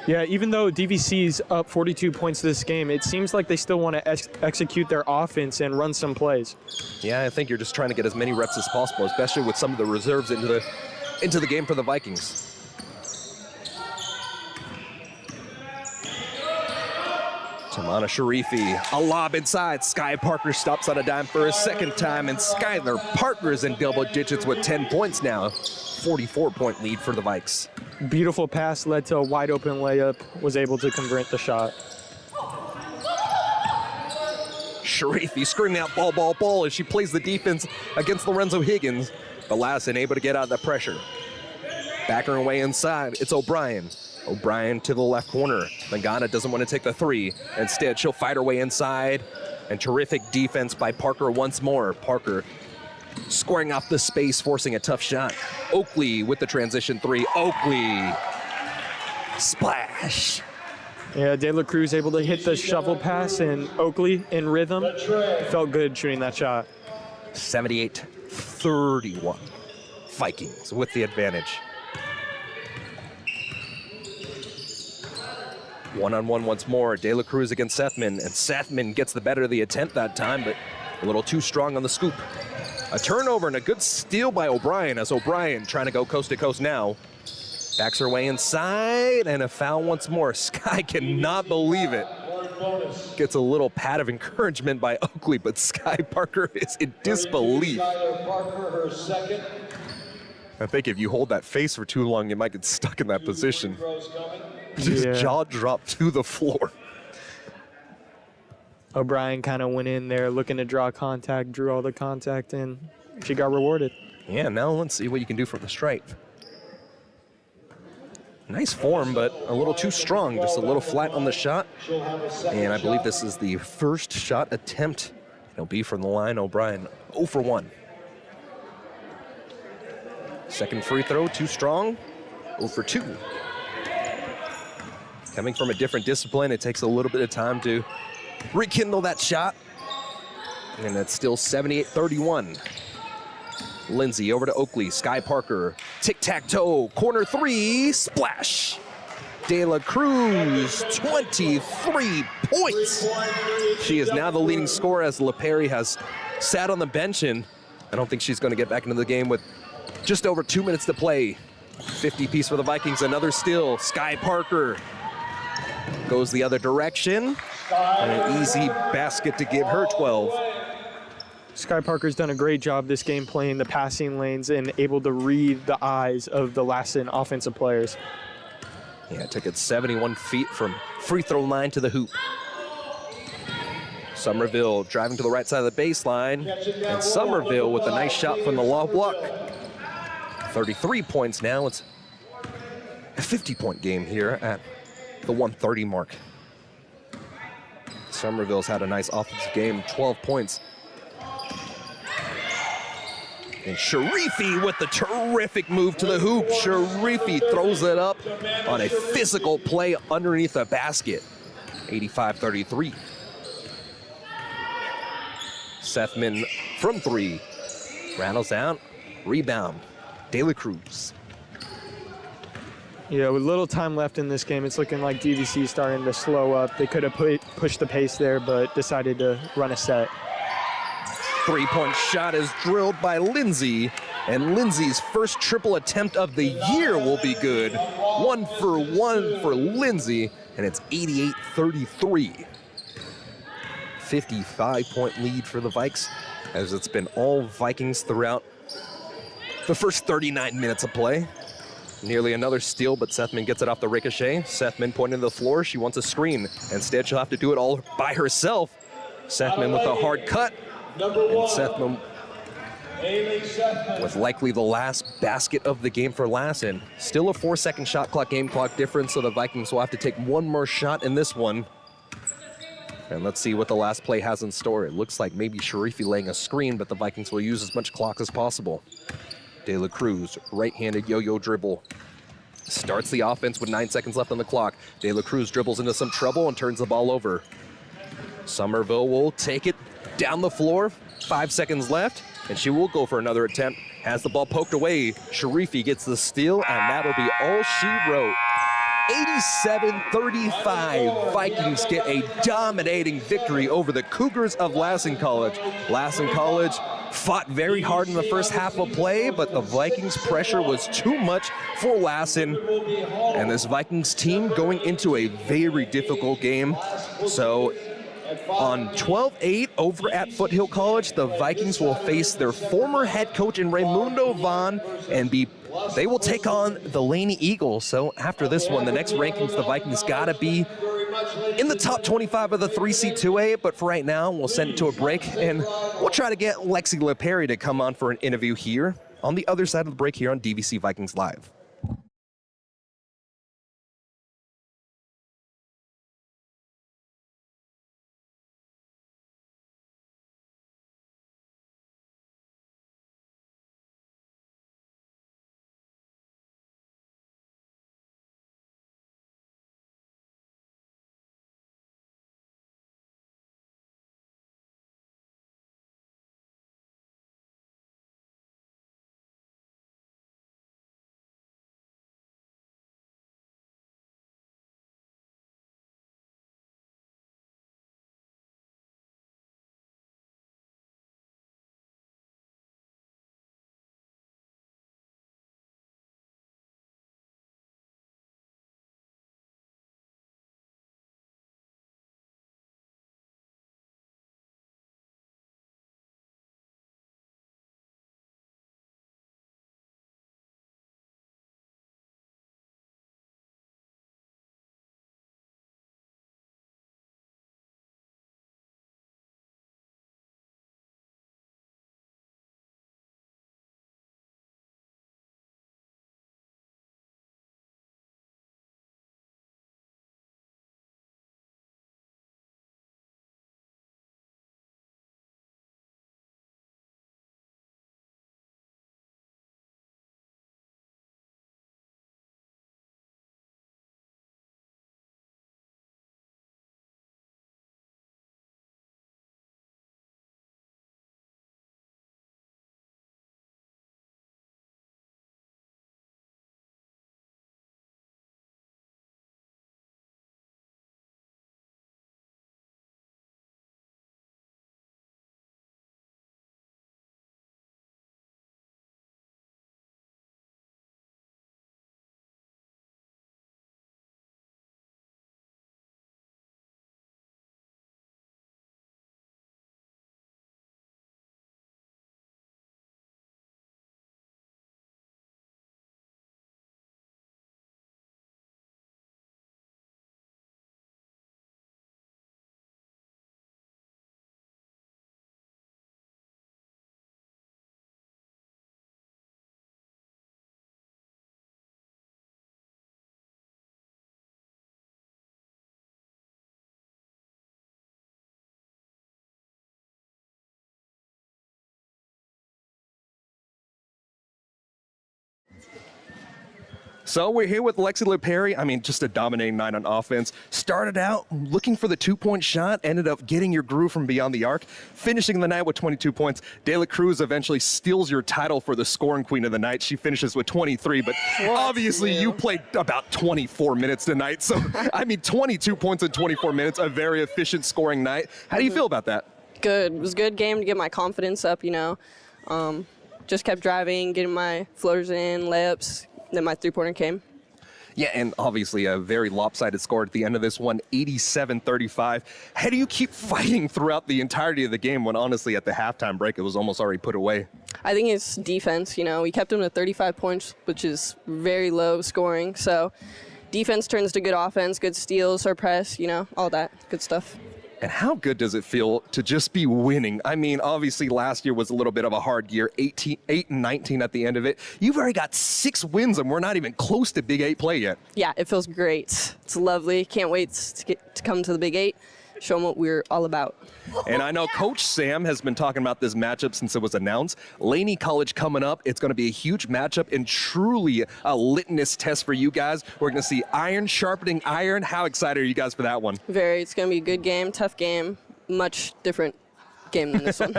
Yeah, even though DVC's up 42 points this game, it seems like they still want to execute their offense and run some plays. Yeah, I think you're just trying to get as many reps as possible, especially with some of the reserves into the game for the Vikings. Tamana Sharifi, a lob inside. Sky Parker stops on a dime for a second time, and Skylar Parker's in double digits with 10 points now. 44-point lead for the Vikes. Beautiful pass led to a wide open layup, was able to convert the shot. Sharifi screaming out ball, ball, ball as she plays the defense against Lorenzo Higgins. But Lassen able to get out of the pressure. Backing her way inside, it's O'Brien. O'Brien to the left corner. Mangana doesn't want to take the 3. Instead, she'll fight her way inside. And terrific defense by Parker once more. Parker scoring off the space, forcing a tough shot. Oakley with the transition 3. Oakley. Splash. Yeah, De La Cruz able to hit the shovel pass, and Oakley in rhythm. Felt good shooting that shot. 78-31. Vikings with the advantage. One-on-one once more, De La Cruz against Sethman, and Sethman gets the better of the attempt that time, but a little too strong on the scoop. A turnover and a good steal by O'Brien, as O'Brien trying to go coast to coast now. Backs her way inside, and a foul once more. Sky cannot believe it. Gets a little pat of encouragement by Oakley, but Sky Parker is in disbelief. I think if you hold that face for too long, you might get stuck in that position. Just jaw drop to the floor. O'Brien kind of went in there looking to draw contact, drew all the contact, and she got rewarded. Yeah, now let's see what you can do from the stripe. Nice form, but a little too strong, just a little flat on the shot. And I believe this is the first shot attempt. It'll be from the line, O'Brien 0 for 1. Second free throw, too strong, 0 for 2. Coming from a different discipline, it takes a little bit of time to rekindle that shot. And it's still 78-31. Lindsay over to Oakley, Sky Parker, tic-tac-toe, corner 3, splash. De La Cruz, 23 points. She is now the leading scorer as LaPerry has sat on the bench, and I don't think she's going to get back into the game with just over 2 minutes to play. 50 piece for the Vikings, another steal. Sky Parker goes the other direction. And an easy basket to give her 12. Sky Parker's done a great job this game playing the passing lanes and able to read the eyes of the Lassen offensive players. Yeah, it took it 71 feet from free throw line to the hoop. Somerville driving to the right side of the baseline. And Somerville with a nice shot from the low block. 33 points now. It's a 50-point game here at the 130 mark. Somerville's had a nice offensive game, 12 points. And Sharifi with the terrific move to the hoop. Sharifi throws it up on a physical play underneath the basket. 85-33. Sethman from 3. Rattles out, rebound. De La Cruz. Yeah, with little time left in this game, it's looking like DVC starting to slow up. They could have pushed the pace there, but decided to run a set. 3-point shot is drilled by Lindsay, And Lindsay's first triple attempt of the year will be good. 1 for 1 for Lindsay, and it's 88-33. 55-point lead for the Vikes, as it's been all Vikings throughout the first 39 minutes of play. Nearly another steal, but Sethman gets it off the ricochet. Sethman pointing to the floor. She wants a screen. Instead, she'll have to do it all by herself. Sethman with a hard cut. And Sethman was likely the last basket of the game for Lassen. Still a 4-second shot clock, game clock difference, so the Vikings will have to take one more shot in this one. And let's see what the last play has in store. It looks like maybe Sharifi laying a screen, but the Vikings will use as much clock as possible. De La Cruz, right-handed yo-yo dribble. Starts the offense with 9 seconds left on the clock. De La Cruz dribbles into some trouble and turns the ball over. Somerville will take it down the floor. 5 seconds left, and she will go for another attempt. Has the ball poked away. Sharifi gets the steal, and that'll be all she wrote. 87-35, Vikings get a dominating victory over the Cougars of Lassen College. Lassen College fought very hard in the first half of play, but the Vikings' pressure was too much for Lassen. And this Vikings team going into a very difficult game. So on 12-8 over at Foothill College, the Vikings will face their former head coach in Raimundo Vaughn and they will take on the Laney Eagles. So after this one, the next rankings, the Vikings gotta be in the top 25 of the 3C 2A, but for right now, we'll send it to a break and we'll try to get Lexi LePerry to come on for an interview here on the other side of the break here on DVC Vikings Live. So we're here with Lexi LePerry. I mean, just a dominating night on offense. Started out looking for the two-point shot, ended up getting your groove from beyond the arc, finishing the night with 22 points. De La Cruz eventually steals your title for the scoring queen of the night. She finishes with 23, but obviously you played about 24 minutes tonight. So, I mean, 22 points in 24 minutes, a very efficient scoring night. How do you feel about that? Good. It was a good game to get my confidence up, you know. just kept driving, getting my floaters in, layups, then my three-pointer came. Yeah, and obviously a very lopsided score at the end of this one, 87-35. How do you keep fighting throughout the entirety of the game when honestly at the halftime break it was almost already put away? I think it's defense. We kept them to 35 points, which is very low scoring. So defense turns to good offense, good steals, our press, all that good stuff. And how good does it feel to just be winning? I mean, obviously last year was a little bit of a hard year, 8-19 at the end of it. You've already got 6 wins and we're not even close to Big 8 play yet. Yeah, it feels great. It's lovely. Can't wait to come to the Big 8, show them what we're all about. And I know Coach Sam has been talking about this matchup since it was announced. Laney College coming up. It's going to be a huge matchup and truly a litmus test for you guys. We're going to see iron sharpening iron. How excited are you guys for that one? Very. It's going to be a good game, tough game, much different game than this one.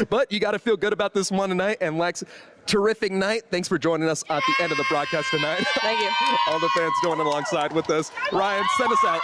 But you got to feel good about this one tonight. And Lex, terrific night. Thanks for joining us at the end of the broadcast tonight. Thank you. All the fans joining alongside with us. Ryan, send us out.